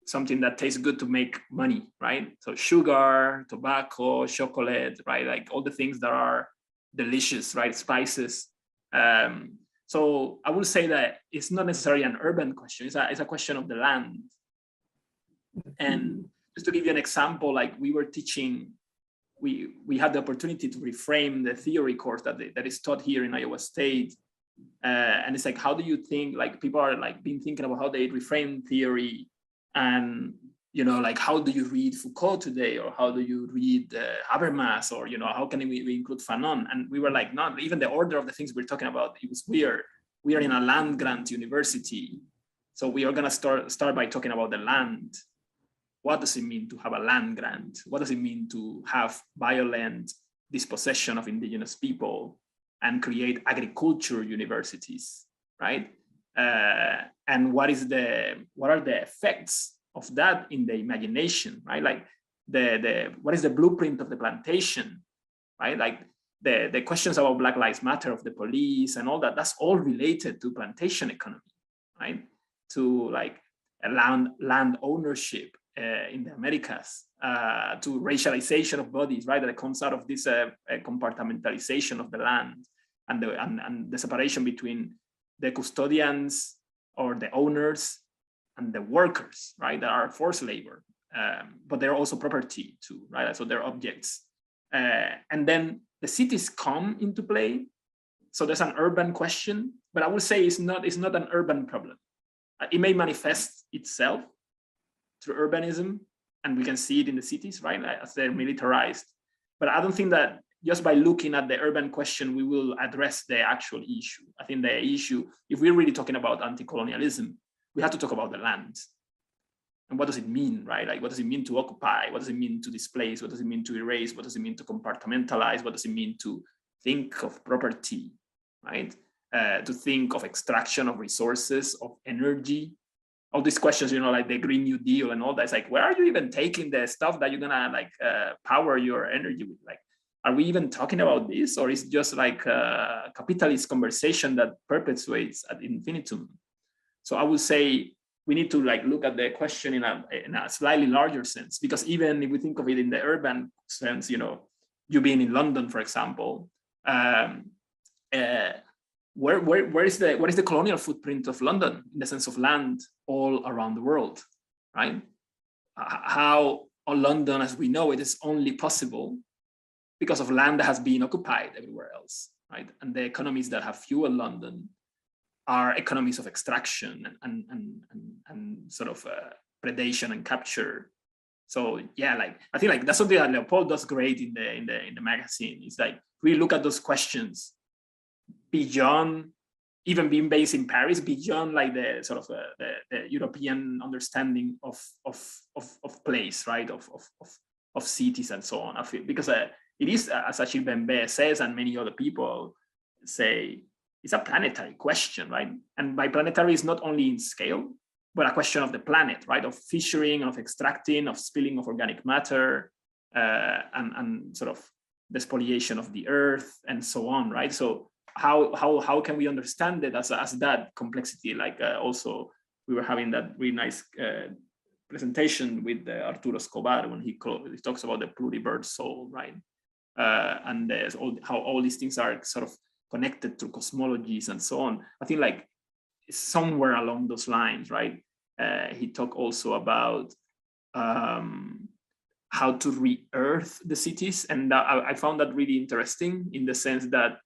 something that tastes good to make money, right? So sugar, tobacco, chocolate, right? Like all the things that are delicious, right? Spices. So I would say that it's not necessarily an urban question. It's a question of the land. And just to give you an example, like we were teaching, we had the opportunity to reframe the theory course that is taught here in Iowa State. And it's like, how do you think, like people are like been thinking about how they reframe theory, and like how do you read Foucault today, or how do you read Habermas, or how can we include Fanon? And we were like, not even the order of the things we're talking about, it was weird. We are in a land grant university, so we are going to start by talking about the land. What does it mean to have a land grant? What does it mean to have violent dispossession of indigenous people and create agriculture universities, right? And what are the effects of that in the imagination, right? Like what is the blueprint of the plantation, right? Like the questions about Black Lives Matter, of the police and all that, that's all related to plantation economy, right? To like land ownership, in the Americas, to racialization of bodies, right? That comes out of this compartmentalization of the land and the separation between the custodians or the owners and the workers, right? That are forced labor, but they're also property too, right? So they're objects. And then the cities come into play. So there's an urban question, but I would say it's not an urban problem. It may manifest itself through urbanism, and we can see it in the cities, right, as they're militarized. But I don't think that just by looking at the urban question, we will address the actual issue. I think the issue, if we're really talking about anti-colonialism, we have to talk about the land. And what does it mean, right? Like, what does it mean to occupy? What does it mean to displace? What does it mean to erase? What does it mean to compartmentalize? What does it mean to think of property, right? To think of extraction of resources, of energy, all these questions, you know, like the Green New Deal and all that. It's like, where are you even taking the stuff that you're gonna like power your energy with? Like, are we even talking about this, or is it just like a capitalist conversation that perpetuates ad infinitum? So I would say we need to like look at the question in a slightly larger sense, because even if we think of it in the urban sense, you know, you being in London, for example, what is the colonial footprint of London in the sense of land all around the world, right? How London, as we know it, is only possible because of land that has been occupied everywhere else, right? And the economies that have fueled London are economies of extraction and sort of predation and capture. So yeah, like I think like that's something that Leopold does great in the magazine. It's like we look at those questions beyond even being based in Paris, beyond like the sort of the European understanding of place, right? Of cities and so on. I feel because it is, as Achille Bembe says, and many other people say, it's a planetary question, right? And by planetary is not only in scale, but a question of the planet, right? Of fissuring, of extracting, of spilling of organic matter, and sort of the spoliation of the earth and so on, right? So how can we understand it as that complexity? Like also we were having that really nice presentation with Arturo Escobar when he talks about the pluribird soul, right? And how all these things are sort of connected to cosmologies and so on. I think like somewhere along those lines, right? He talked also about how to re-earth the cities, and I found that really interesting in the sense that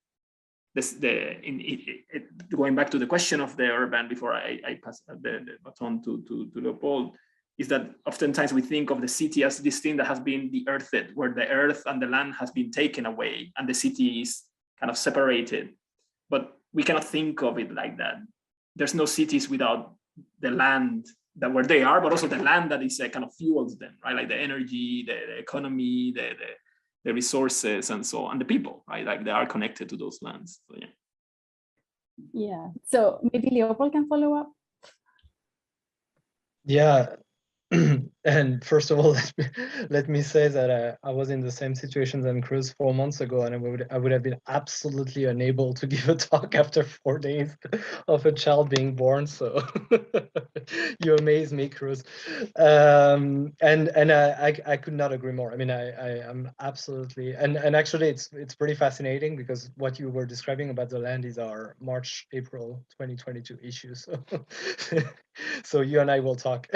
going back to the question of the urban before I pass the baton to Leopold, is that oftentimes we think of the city as this thing that has been de-earthed, where the earth and the land has been taken away and the city is kind of separated. But we cannot think of it like that. There's no cities without the land that where they are, but also the land that is kind of fuels them, right? Like the energy, the economy, the resources, and so on, the people, right? Like they are connected to those lands. So, yeah. Yeah. So maybe Leopold can follow up. Yeah. And first of all, let me say that I was in the same situation than Cruz 4 months ago, and I would have been absolutely unable to give a talk after 4 days of a child being born. So you amaze me, Cruz. And I could not agree more. I mean, I am absolutely, and actually it's pretty fascinating because what you were describing about the land is our March-April 2022 issue. So so you and I will talk.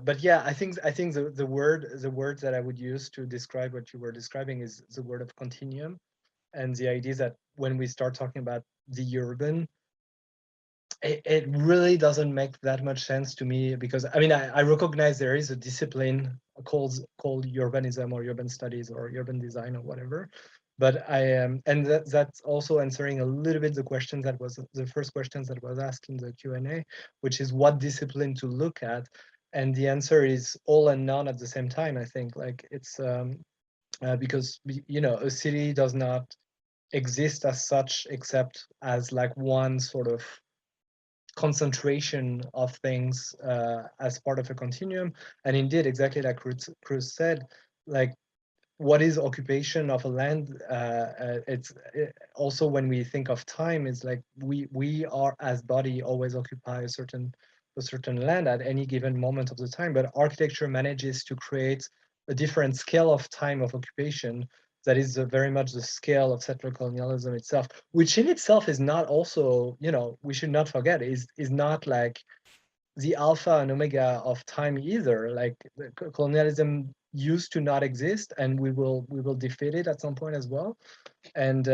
But yeah, I think the word that I would use to describe what you were describing is the word of continuum, and the idea that when we start talking about the urban, it really doesn't make that much sense to me, because I mean I recognize there is a discipline called urbanism or urban studies or urban design or whatever. But and that's also answering a little bit the question that was the first questions that was asked in the Q&A, which is what discipline to look at. And the answer is all and none at the same time, I think. Like it's because, you know, a city does not exist as such except as like one sort of concentration of things as part of a continuum. And indeed, exactly like Cruz said, like what is occupation of a land. Also when we think of time, it's like we are as body always occupy a certain land at any given moment of the time, but architecture manages to create a different scale of time of occupation that is very much the scale of settler colonialism itself, which in itself is not also, you know, we should not forget, is not like the alpha and omega of time either. Like colonialism used to not exist, and we will defeat it at some point as well. And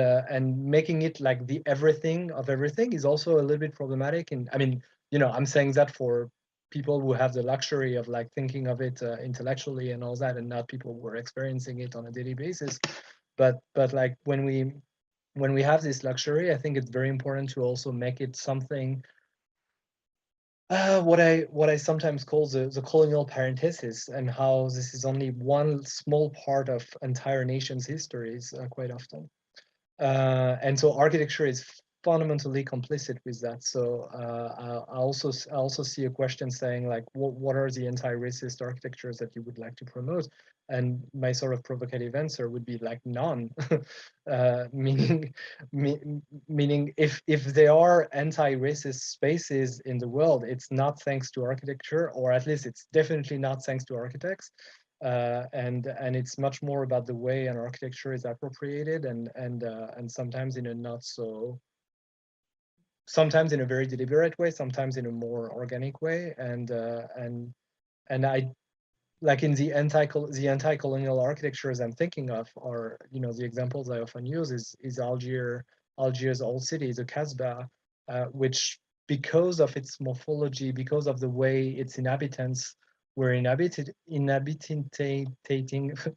making it like the everything of everything is also a little bit problematic. And I mean, you know, I'm saying that for people who have the luxury of like thinking of it intellectually and all that, and not people who are experiencing it on a daily basis. But like when we have this luxury, I think it's very important to also make it something. What I sometimes call the colonial parenthesis, and how this is only one small part of entire nations' histories quite often. And so architecture is fundamentally complicit with that. So I also see a question saying like, what are the anti-racist architectures that you would like to promote? And my sort of provocative answer would be like none, meaning if there are anti-racist spaces in the world, it's not thanks to architecture, or at least it's definitely not thanks to architects. And it's much more about the way an architecture is appropriated, and sometimes in a not so, sometimes in a very deliberate way, sometimes in a more organic way, and I like in the anti-colonial architectures I'm thinking of are, you know, the examples I often use is Algiers old city, the Casbah, which because of its morphology, because of the way its inhabitants were inhabiting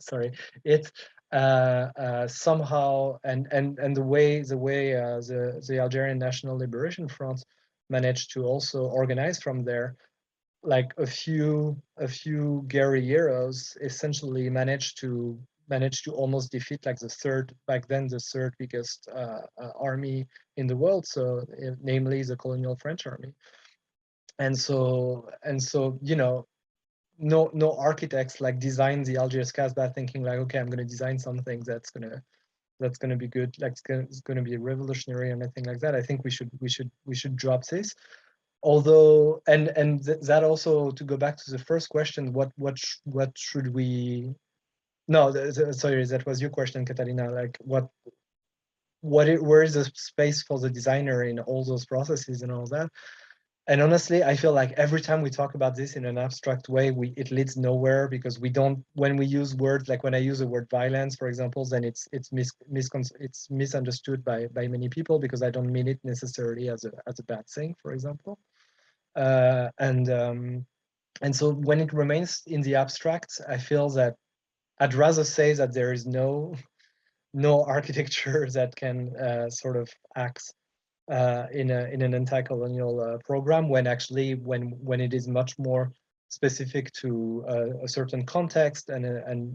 sorry, it somehow, and the way the Algerian National Liberation Front managed to also organize from there, like a few guerrilleros essentially managed to almost defeat like the third biggest army in the world, so namely the colonial French army. And so you know, no architects like design the Algiers Casbah thinking like, okay, I'm going to design something that's going to be good, like it's going to be revolutionary and anything like that. I think we should drop this. Although, and that also, to go back to the first question, what should we? No, sorry, that was your question, Catalina. Like, where is the space for the designer in all those processes and all that? And honestly, I feel like every time we talk about this in an abstract way, it leads nowhere, because we don't. When we use words, like when I use the word violence, for example, then it's misunderstood by many people, because I don't mean it necessarily as a bad thing, for example. And so when it remains in the abstract, I feel that I'd rather say that there is no architecture that can sort of act in an anti-colonial program, when actually when it is much more specific to a certain context, and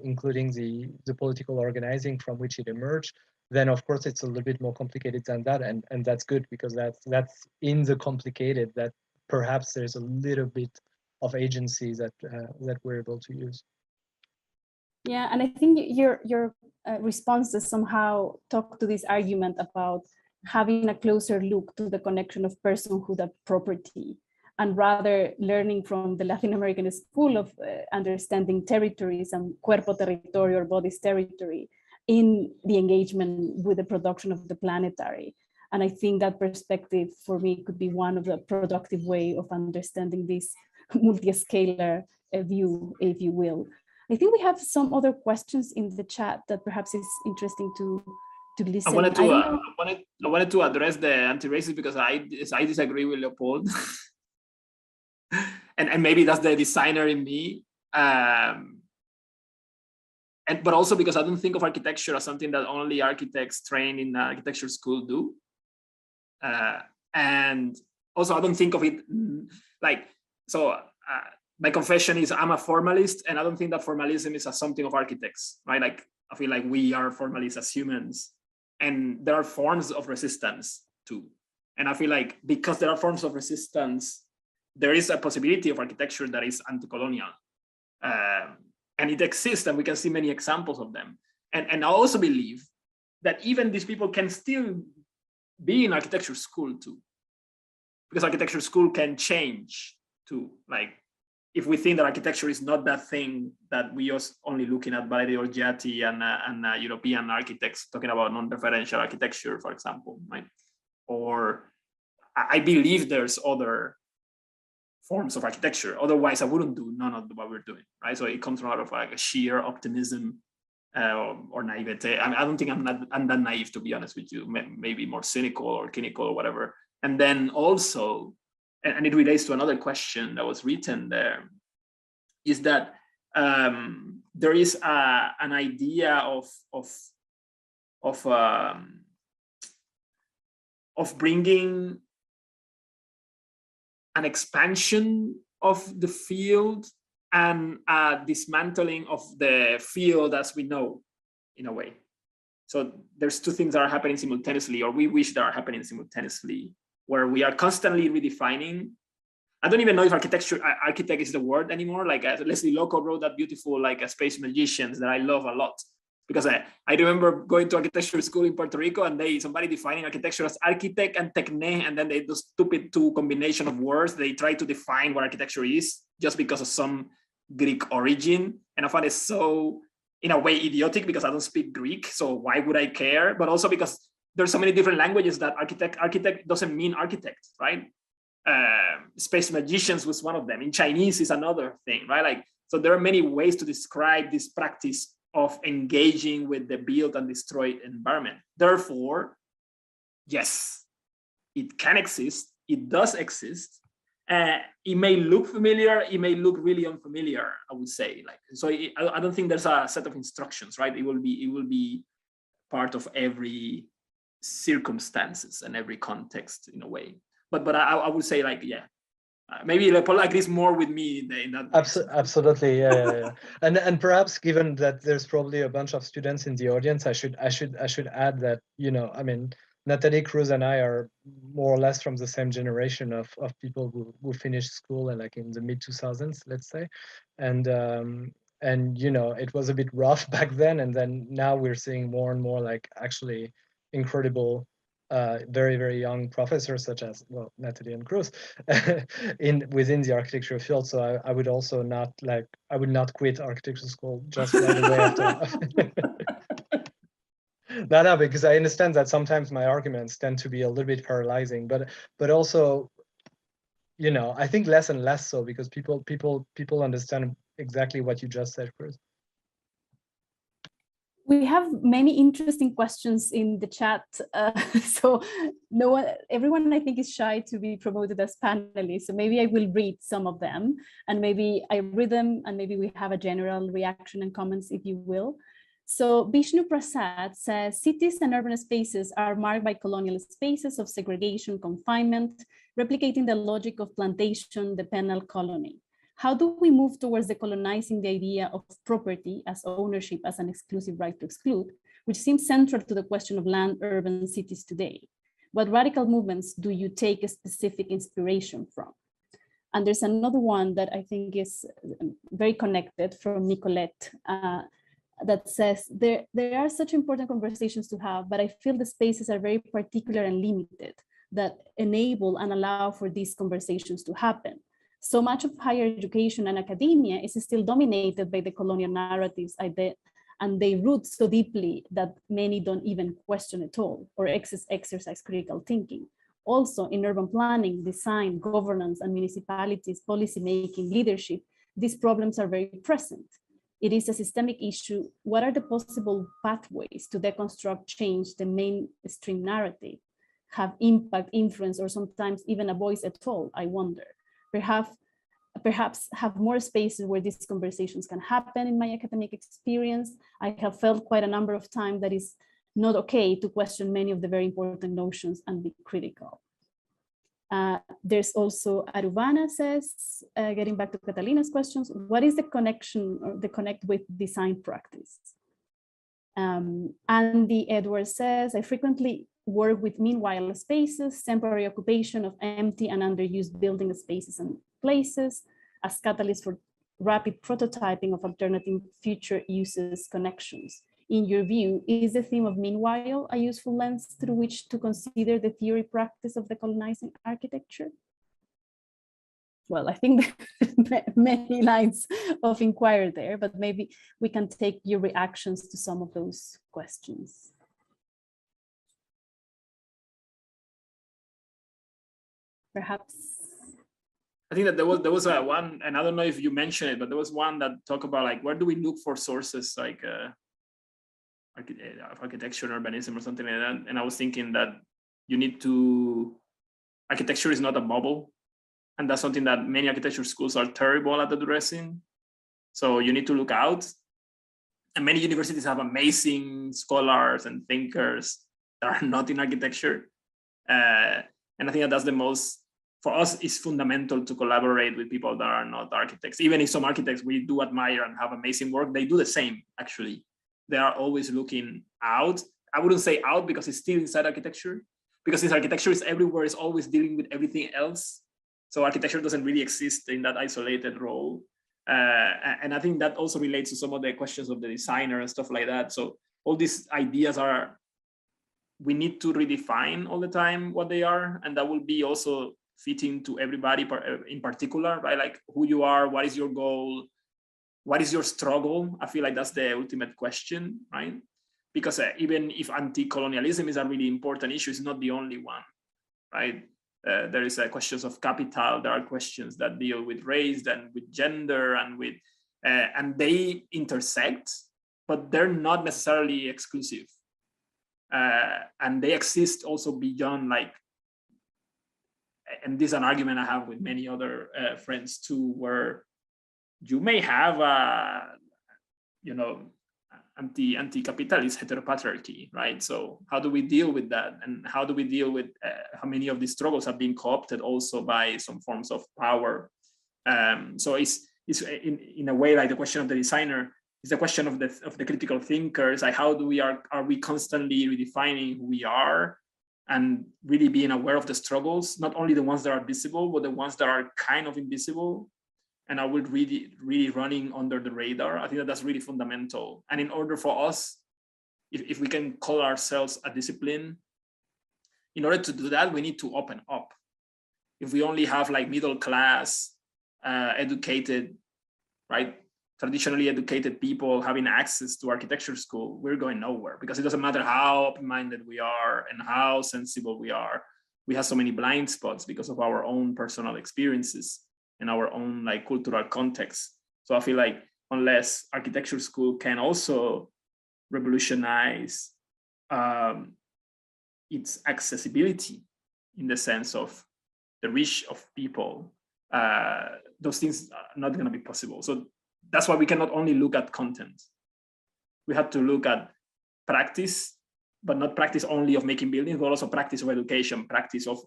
including the political organizing from which it emerged. Then of course it's a little bit more complicated than that, and that's good, because that's in the complicated that perhaps there's a little bit of agency that we're able to use. Yeah, and I think your responses somehow talk to this argument about having a closer look to the connection of personhood and property, and rather learning from the Latin American school of understanding territories and cuerpo territorio, or body's territory, in the engagement with the production of the planetary. And I think that perspective for me could be one of the productive way of understanding this multi-scalar view, if you will. I think we have some other questions in the chat that perhaps is interesting to listen. I wanted to address the anti-racist, because I disagree with Leopold. and maybe that's the designer in me. But also because I don't think of architecture as something that only architects trained in architecture school do. And also I don't think of it like, so my confession is I'm a formalist, and I don't think that formalism is something of architects, right? Like I feel like we are formalists as humans, and there are forms of resistance too. And I feel like because there are forms of resistance, there is a possibility of architecture that is anti-colonial. And it exists, and we can see many examples of them. And I also believe that even these people can still be in architecture school too, because architecture school can change too. Like if we think that architecture is not that thing that we are only looking at by the Giorgiati and European architects talking about non-referential architecture, for example, right? Or I believe there's other forms of architecture. Otherwise, I wouldn't do none of what we're doing, right? So it comes out of like a sheer optimism or naivete. I mean, I don't think I'm that naive, to be honest with you. Maybe more cynical or clinical or whatever. And then also, and it relates to another question that was written there, is that there is an idea of bringing an expansion of the field and a dismantling of the field as we know, in a way. So there's two things that are happening simultaneously, or we wish that are happening simultaneously, where we are constantly redefining. I don't even know if architect is the word anymore. Like Leslie Loco wrote that beautiful, like Space Magicians that I love a lot. Because I remember going to architecture school in Puerto Rico and somebody defining architecture as architect and techne, and then they do stupid two combination of words. They try to define what architecture is just because of some Greek origin. And I find it so, in a way, idiotic because I don't speak Greek. So why would I care? But also because there's so many different languages that architect doesn't mean architect, right? Space Magicians was one of them. In Chinese is another thing, right? Like, so there are many ways to describe this practice of engaging with the built and destroyed environment. Therefore, yes, it can exist. It does exist. It may look familiar. It may look really unfamiliar, I would say. Like, so I don't think there's a set of instructions, right? It will be part of every circumstances and every context in a way. But I would say, like, yeah, maybe Paul agrees more with me in that. Absolutely, yeah. And perhaps given that there's probably a bunch of students in the audience, I should add that, you know, I mean, Natalie, Cruz, and I are more or less from the same generation of people who finished school and like in the mid 2000s, let's say, and you know, it was a bit rough back then, and then now we're seeing more and more like actually incredible. Very, very young professors such as, well, Natalie and Cruz within the architecture field. So I would also not like, I would not quit architecture school just right away after. No, because I understand that sometimes my arguments tend to be a little bit paralyzing, but also, you know, I think less and less so because people understand exactly what you just said, Chris. We have many interesting questions in the chat, so everyone I think is shy to be promoted as panelists. So maybe I will read some of them, and maybe I read them, and maybe we have a general reaction and comments, if you will. So Vishnu Prasad says, cities and urban spaces are marked by colonial spaces of segregation, confinement, replicating the logic of plantation, the penal colony. How do we move towards decolonizing the idea of property as ownership as an exclusive right to exclude, which seems central to the question of land, urban cities today? What radical movements do you take a specific inspiration from? And there's another one that I think is very connected from Nicolette that says, there are such important conversations to have, but I feel the spaces are very particular and limited that enable and allow for these conversations to happen. So much of higher education and academia is still dominated by the colonial narratives, and they root so deeply that many don't even question at all or exercise critical thinking. Also, in urban planning, design, governance, and municipalities, policymaking, leadership, these problems are very present. It is a systemic issue. What are the possible pathways to deconstruct, change the mainstream narrative, have impact, influence, or sometimes even a voice at all, I wonder? Perhaps have more spaces where these conversations can happen. In my academic experience, I have felt quite a number of times that it's not okay to question many of the very important notions and be critical. There's also Aruvana says, getting back to Catalina's questions, what is the connection or the connect with design practice? Andy Edwards says, I frequently work with meanwhile spaces, temporary occupation of empty and underused building spaces and places as catalysts for rapid prototyping of alternative future uses connections. in your view, is the theme of meanwhile a useful lens through which to consider the theory practice of decolonizing architecture? Well, I think many lines of inquiry there, but maybe we can take your reactions to some of those questions. Perhaps. I think that there was a one, and I don't know if you mentioned it, but there was one that talked about like, where do we look for sources like architecture and urbanism or something like that. And I was thinking that you need to, architecture is not a bubble. And that's something that many architecture schools are terrible at addressing. So you need to look out. And many universities have amazing scholars and thinkers that are not in architecture. And I think that that's the most, for us, it's fundamental to collaborate with people that are not architects. Even if some architects we do admire and have amazing work, they do the same, actually. They are always looking out. I wouldn't say out because it's still inside architecture, because this architecture is everywhere, it's always dealing with everything else. So architecture doesn't really exist in that isolated role. And I think that also relates to some of the questions of the designer and stuff like that. So all these ideas are, we need to redefine all the time what they are. And that will be also fitting to everybody in particular, right? Like who you are, what is your goal, what is your struggle? I feel like that's the ultimate question, right? Because even if anti-colonialism is a really important issue, it's not the only one, right? There is questions of capital. There are questions that deal with race and with gender and with, and they intersect, but they're not necessarily exclusive. And they exist also beyond like, and this is an argument I have with many other friends too, where you may have a, you know, anti-capitalist heteropatriarchy, right? So how do we deal with that? And how do we deal with how many of these struggles have been co-opted also by some forms of power? So it's in a way like the question of the designer is the question of the critical thinkers. Like how do we are we constantly redefining who we are and really being aware of the struggles, not only the ones that are visible, but the ones that are kind of invisible. And I would really running under the radar. I think that that's really fundamental. And in order for us, if we can call ourselves a discipline, in order to do that, we need to open up. If we only have like middle class, educated, right, traditionally educated people having access to architecture school, we're going nowhere, because it doesn't matter how open-minded we are and how sensible we are. We have so many blind spots because of our own personal experiences and our own like cultural context. So I feel like unless architecture school can also revolutionize its accessibility in the sense of the reach of people, those things are not going to be possible. So that's why we cannot only look at content. We have to look at practice, but not practice only of making buildings, but also practice of education, practice of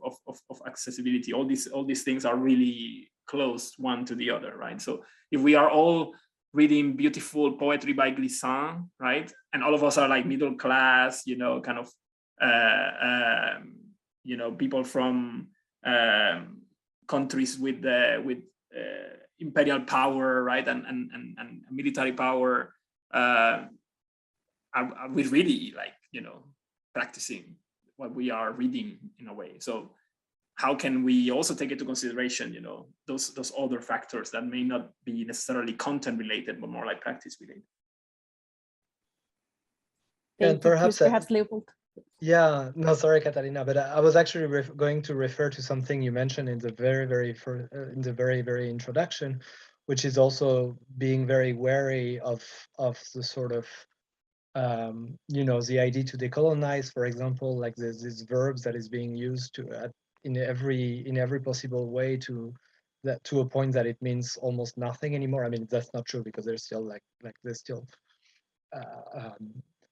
accessibility. All these things are really close one to the other, right? So if we are all reading beautiful poetry by Glissant, right, and all of us are like middle class, you know, kind of, you know, people from countries with imperial power, right, and military power, are we really like, you know, practicing what we are reading in a way? So how can we also take into consideration, you know, those other factors that may not be necessarily content related, but more like practice related? And perhaps Leopold. Yeah, no, sorry, Catalina, but I was actually going to refer to something you mentioned in the very introduction, which is also being very wary of the sort of you know, the idea to decolonize, for example, like there's these verbs that is being used to in every possible way to a point that it means almost nothing anymore. I mean, that's not true, because there's still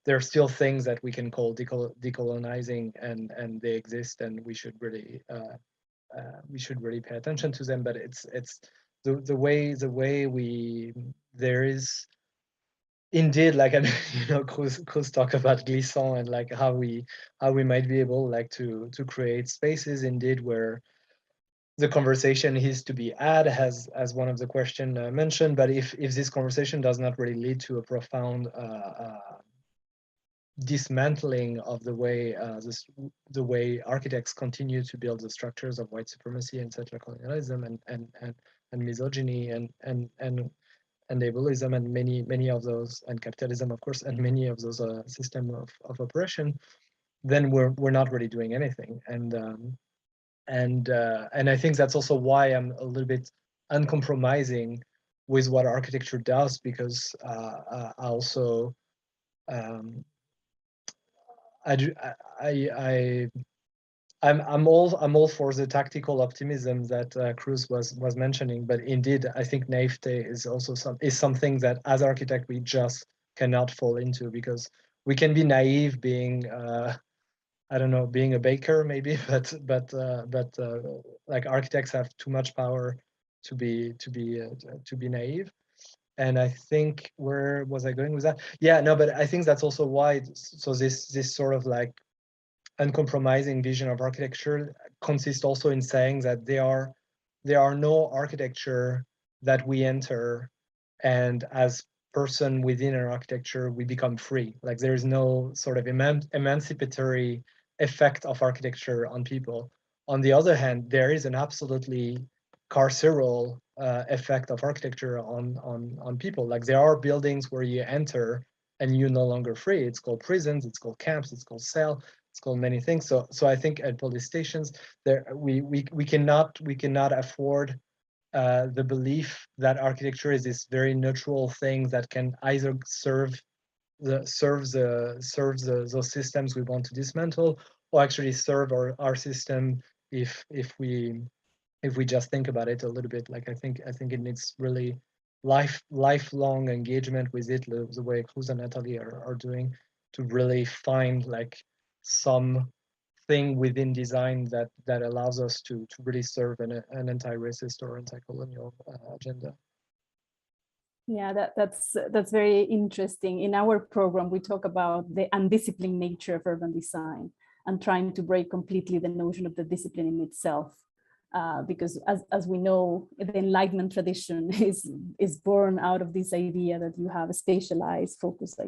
there are still things that we can call decolonizing, and they exist, and we should really pay attention to them. But it's the way we, there is indeed, like, I mean, you know, Cruz talk about Glissant and like how we might be able like to create spaces indeed where the conversation is to be had, as one of the question mentioned. But if this conversation does not really lead to a profound dismantling of the way the way architects continue to build the structures of white supremacy and settler colonialism and misogyny and ableism and many of those, and capitalism of course, and many of those system of oppression, then we're not really doing anything. And I think that's also why I'm a little bit uncompromising with what architecture does, because I also I'm all for the tactical optimism that Cruz was mentioning, but indeed I think naivete is also something that as architect we just cannot fall into, because we can be naive being I don't know, being a baker maybe, but like architects have too much power to be naive. And I think, where was I going with that? Yeah, no, but I think that's also why. So this sort of like uncompromising vision of architecture consists also in saying that there are no architecture that we enter, and as person within an architecture we become free. Like there is no sort of emancipatory effect of architecture on people. On the other hand, there is an absolutely carceral effect of architecture on people. Like there are buildings where you enter and you're no longer free. It's called prisons, it's called camps, it's called cell, it's called many things. So I think at police stations there we cannot afford the belief that architecture is this very neutral thing that can either serve those systems we want to dismantle, or actually serve our system if we just think about it a little bit. Like I think it needs really lifelong engagement with it, the way Cruz and Natalie are doing, to really find like some thing within design that allows us to really serve an anti-racist or anti-colonial agenda. Yeah, that's very interesting. In our program, we talk about the undisciplined nature of urban design and trying to break completely the notion of the discipline in itself. Because as we know, the Enlightenment tradition is born out of this idea that you have a spatialized, focused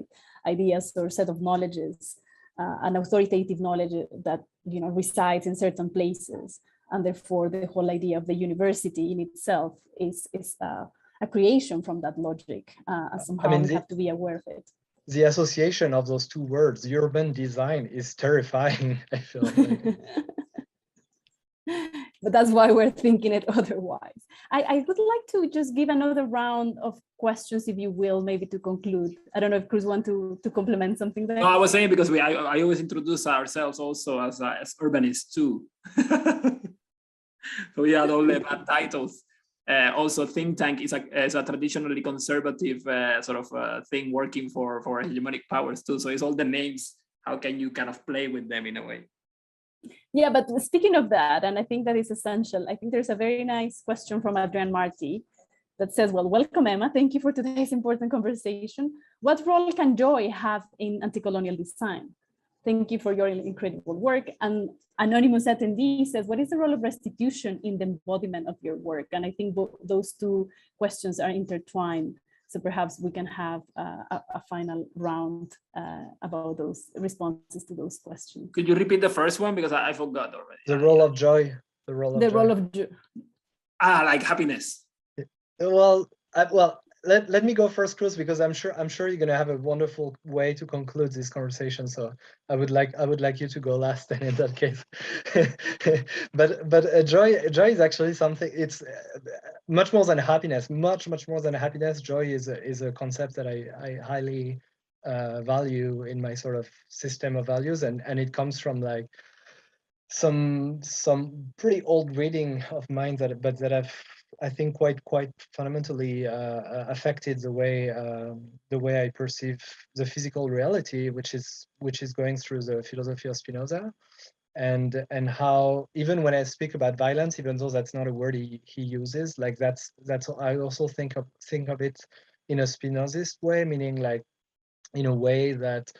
ideas or set of knowledges, an authoritative knowledge that resides in certain places, and therefore the whole idea of the university in itself is a creation from that logic, and somehow we have to be aware of it. The association of those two words, urban design, is terrifying, I feel like. But that's why we're thinking it otherwise. I would like to just give another round of questions, if you will, maybe to conclude. I don't know if Cruz want to complement something there. No, I was saying because I always introduce ourselves also as urbanists too. So we had all the bad titles. Also, think tank is a traditionally conservative sort of thing working for hegemonic powers too. So it's all the names. How can you kind of play with them in a way? Yeah, but speaking of that, and I think that is essential, I think there's a very nice question from Adrian Marty that says, well, welcome, Emma. Thank you for today's important conversation. What role can joy have in anti-colonial design? Thank you for your incredible work. And anonymous attendee says, what is the role of restitution in the embodiment of your work? And I think those two questions are intertwined. So perhaps we can have a final round about those responses to those questions. Could you repeat the first one? Because I forgot already. The role of joy. The role of joy. Like happiness. Well, let me go first, Cruz, because I'm sure you're gonna have a wonderful way to conclude this conversation. So I would like you to go last, then in that case. but joy is actually something. It's much more than happiness. Much more than happiness. Joy is a concept that I highly value in my sort of system of values, and it comes from like some pretty old reading of mine that have, I think, quite fundamentally affected the way I perceive the physical reality, which is going through the philosophy of Spinoza, and how even when I speak about violence, even though that's not a word he uses, like that's I also think of it in a Spinozist way, meaning like in a way that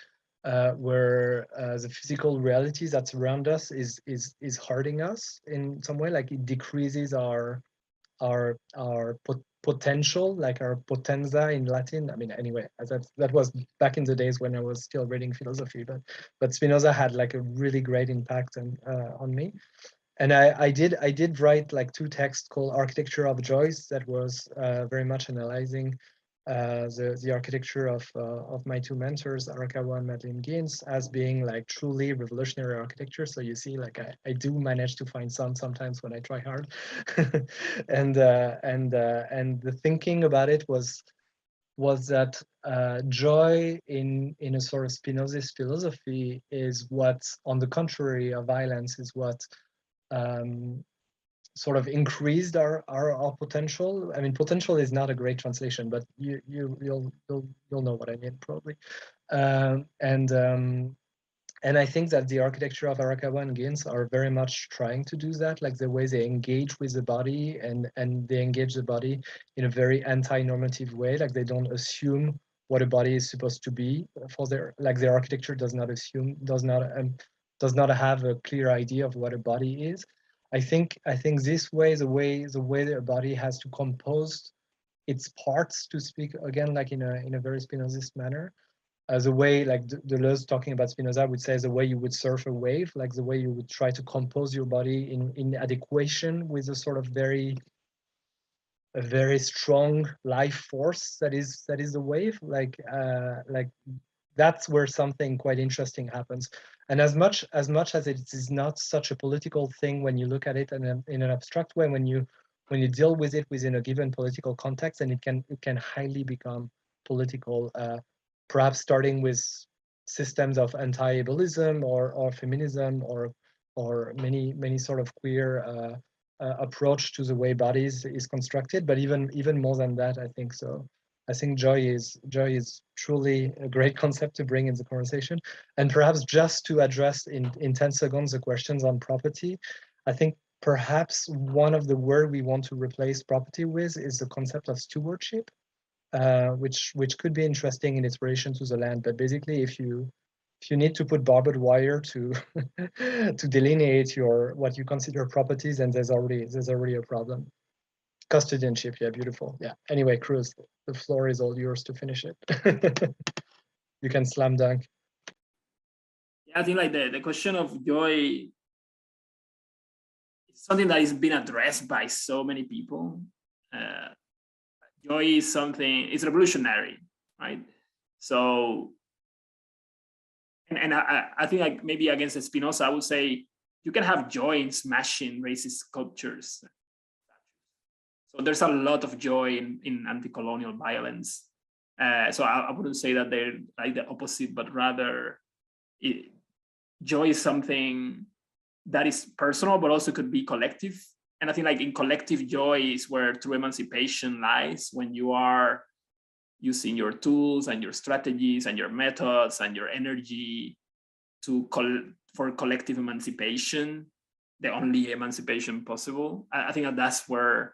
where the physical reality that's around us is hurting us in some way, like it decreases our potential, like our potenza in Latin. I mean, anyway, that was back in the days when I was still reading philosophy, but Spinoza had like a really great impact on me. And I did write like 2 texts called Architecture of Joys that was very much analyzing the architecture of my 2 mentors, Arakawa and Madeleine Gins, as being like truly revolutionary architecture. So you see, like I do manage to find sometimes when I try hard, and the thinking about it was that joy in a sort of Spinozist philosophy is what, on the contrary of violence, is what sort of increased our potential. I mean, potential is not a great translation, but you'll know what I mean probably. And I think that the architecture of Arakawa and Gins are very much trying to do that, like the way they engage with the body, and they engage the body in a very anti-normative way. Like they don't assume what a body is supposed to be for their architecture does not have a clear idea of what a body is. I think this way, the way the body has to compose its parts, to speak again, like in a very Spinozist manner, as a way, like Deleuze talking about Spinoza would say, the way you would surf a wave, like the way you would try to compose your body in adequation with a sort of very strong life force that is the wave. Like that's where something quite interesting happens. And as much as it is not such a political thing when you look at it in an abstract way, when you deal with it within a given political context, and it can highly become political, perhaps starting with systems of anti-ableism or feminism or many sort of queer approach to the way bodies is constructed, but even more than that, I think so. I think joy is truly a great concept to bring in the conversation. And perhaps just to address in 10 seconds the questions on property, I think perhaps one of the words we want to replace property with is the concept of stewardship, which could be interesting in its relation to the land. But basically, if you need to put barbed wire to to delineate what you consider properties, then there's already a problem. Custodianship, yeah, beautiful. Yeah. Anyway, Cruz, the floor is all yours to finish it. You can slam dunk. Yeah, I think like the question of joy is something that is being addressed by so many people. Joy is something, it's revolutionary, right? So, and I think like maybe against Spinoza, I would say you can have joy in smashing racist sculptures. So there's a lot of joy in anti-colonial violence. So I wouldn't say that they're like the opposite, but rather joy is something that is personal, but also could be collective. And I think like in collective joy is where true emancipation lies, when you are using your tools and your strategies and your methods and your energy for collective emancipation, the only emancipation possible. I think that's where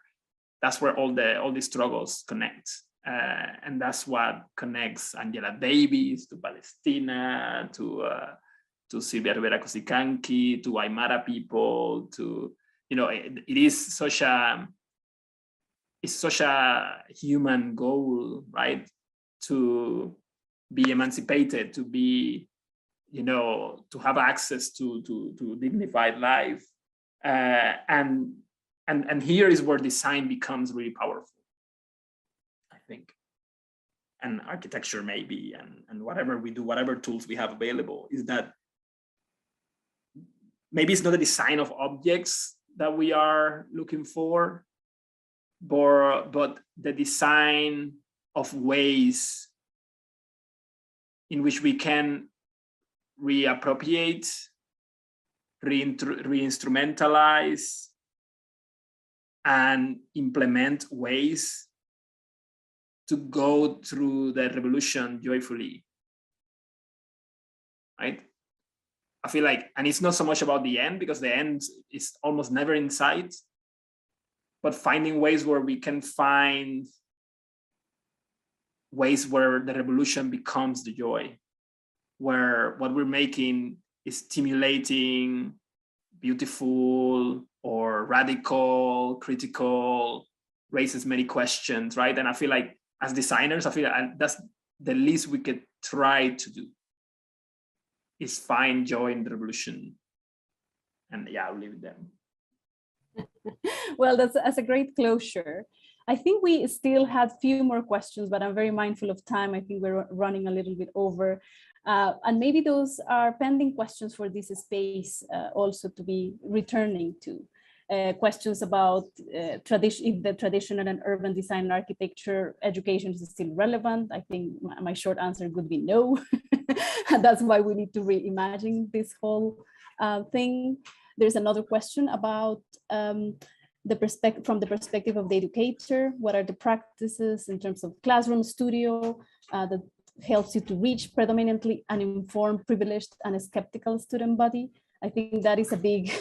all the struggles connect, and that's what connects Angela Davis to Palestina, to Silvia Rivera Kosikanki, to Aymara people, to it's such a human goal, right? To be emancipated, to be to have access to dignified life, and here is where design becomes really powerful, I think, and architecture maybe, and whatever we do, whatever tools we have available, is that maybe it's not the design of objects that we are looking for, but the design of ways in which we can reappropriate, re-instrumentalize, and implement ways to go through the revolution joyfully, right? I feel like, and it's not so much about the end, because the end is almost never in sight, but finding ways where we can find ways where the revolution becomes the joy, where what we're making is stimulating, beautiful, or radical, critical, raises many questions, right? And I feel like as designers, I feel like that's the least we could try to do, is find joy in the revolution. And yeah, I'll leave it there. Well, that's a great closure. I think we still had a few more questions, but I'm very mindful of time. I think we're running a little bit over. And maybe those are pending questions for this space also to be returning to. Questions about if the traditional and urban design and architecture education is still relevant. I think my short answer would be no. And that's why we need to reimagine this whole thing. There's another question about from the perspective of the educator. What are the practices in terms of classroom studio that helps you to reach predominantly an informed, privileged, and a skeptical student body? I think that is a big,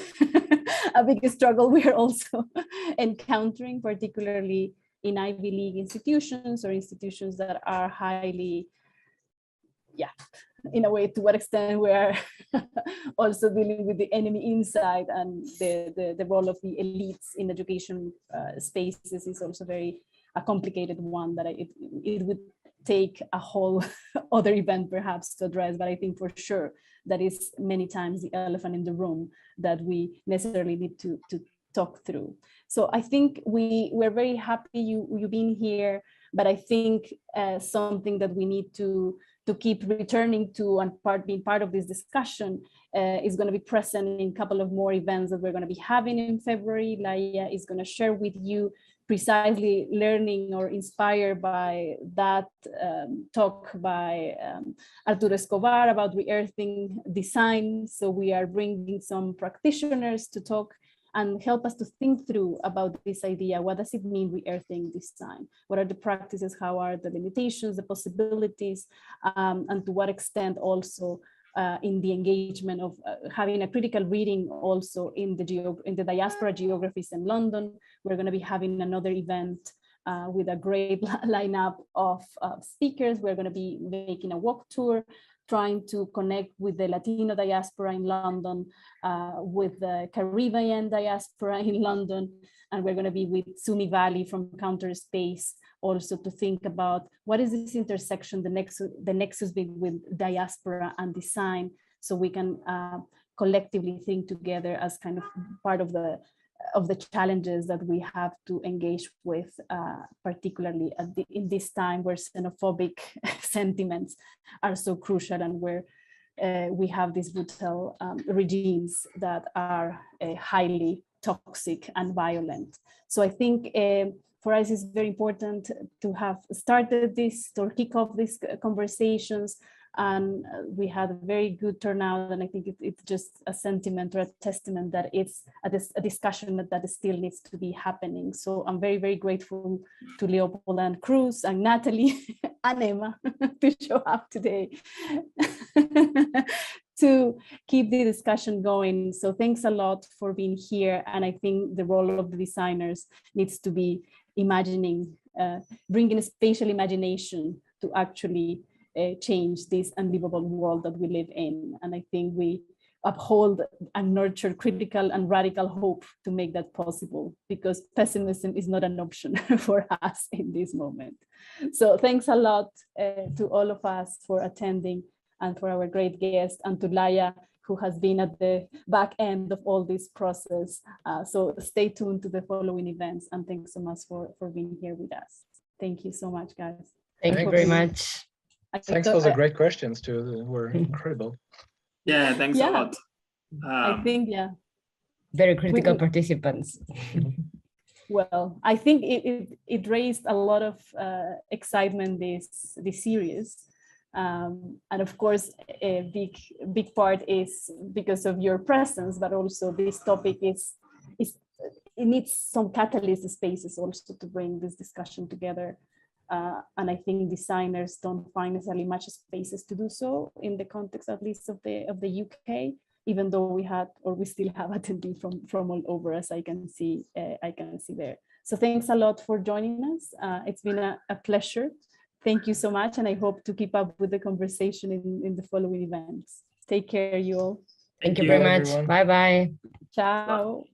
a big struggle we are also encountering, particularly in Ivy League institutions or institutions that are highly, in a way, to what extent we are also dealing with the enemy inside, and the role of the elites in education spaces is also a complicated one that it would take a whole other event perhaps to address, but I think for sure that is many times the elephant in the room that we necessarily need to talk through. So I think we're very happy you being here, but I think something that we need to keep returning to and being part of this discussion is going to be present in a couple of more events that we're going to be having in February. Laia is going to share with you precisely learning or inspired by that talk by Arturo Escobar about re-earthing design. So we are bringing some practitioners to talk and help us to think through about this idea. What does it mean re-earthing design? What are the practices? How are the limitations, the possibilities, and to what extent also in the engagement of having a critical reading also in the diaspora geographies in London. We're going to be having another event with a great lineup of speakers. We're going to be making a walk tour, trying to connect with the Latino diaspora in London, with the Caribbean diaspora in London, and we're going to be with Sumi Valley from Counterspace also to think about what is this intersection, the nexus with diaspora and design, so we can collectively think together as kind of part of the challenges that we have to engage with, particularly in this time where xenophobic sentiments are so crucial and where we have these brutal regimes that are highly toxic and violent. So I think for us it's very important to have started this or kick off these conversations, and we had a very good turnout, and I think it's just a sentiment or a testament that it's a discussion that still needs to be happening. So I'm very, very grateful to Leopold and Cruz and Natalie and Emma to show up today to keep the discussion going. So thanks a lot for being here, and I think the role of the designers needs to be imagining, bringing spatial imagination to actually change this unlivable world that we live in. And I think we uphold and nurture critical and radical hope to make that possible, because pessimism is not an option for us in this moment. So thanks a lot to all of us for attending, and for our great guest, and to Laia, who has been at the back end of all this process. So stay tuned to the following events, and thanks so much for being here with us. Thank you so much, guys. Thank you very much. Thanks for the great questions too. They were incredible. Yeah, thanks a lot. I think, very critical participants. Well, I think it raised a lot of excitement, this series. And of course, a big part is because of your presence, but also this topic it needs some catalyst spaces also to bring this discussion together. And I think designers don't find necessarily much spaces to do so in the context, at least of the UK, even though we still have attendees from all over, as I can see there. So thanks a lot for joining us. It's been a pleasure. Thank you so much, and I hope to keep up with the conversation in the following events. Take care, you all. Thank you very much. Everyone. Bye-bye. Ciao.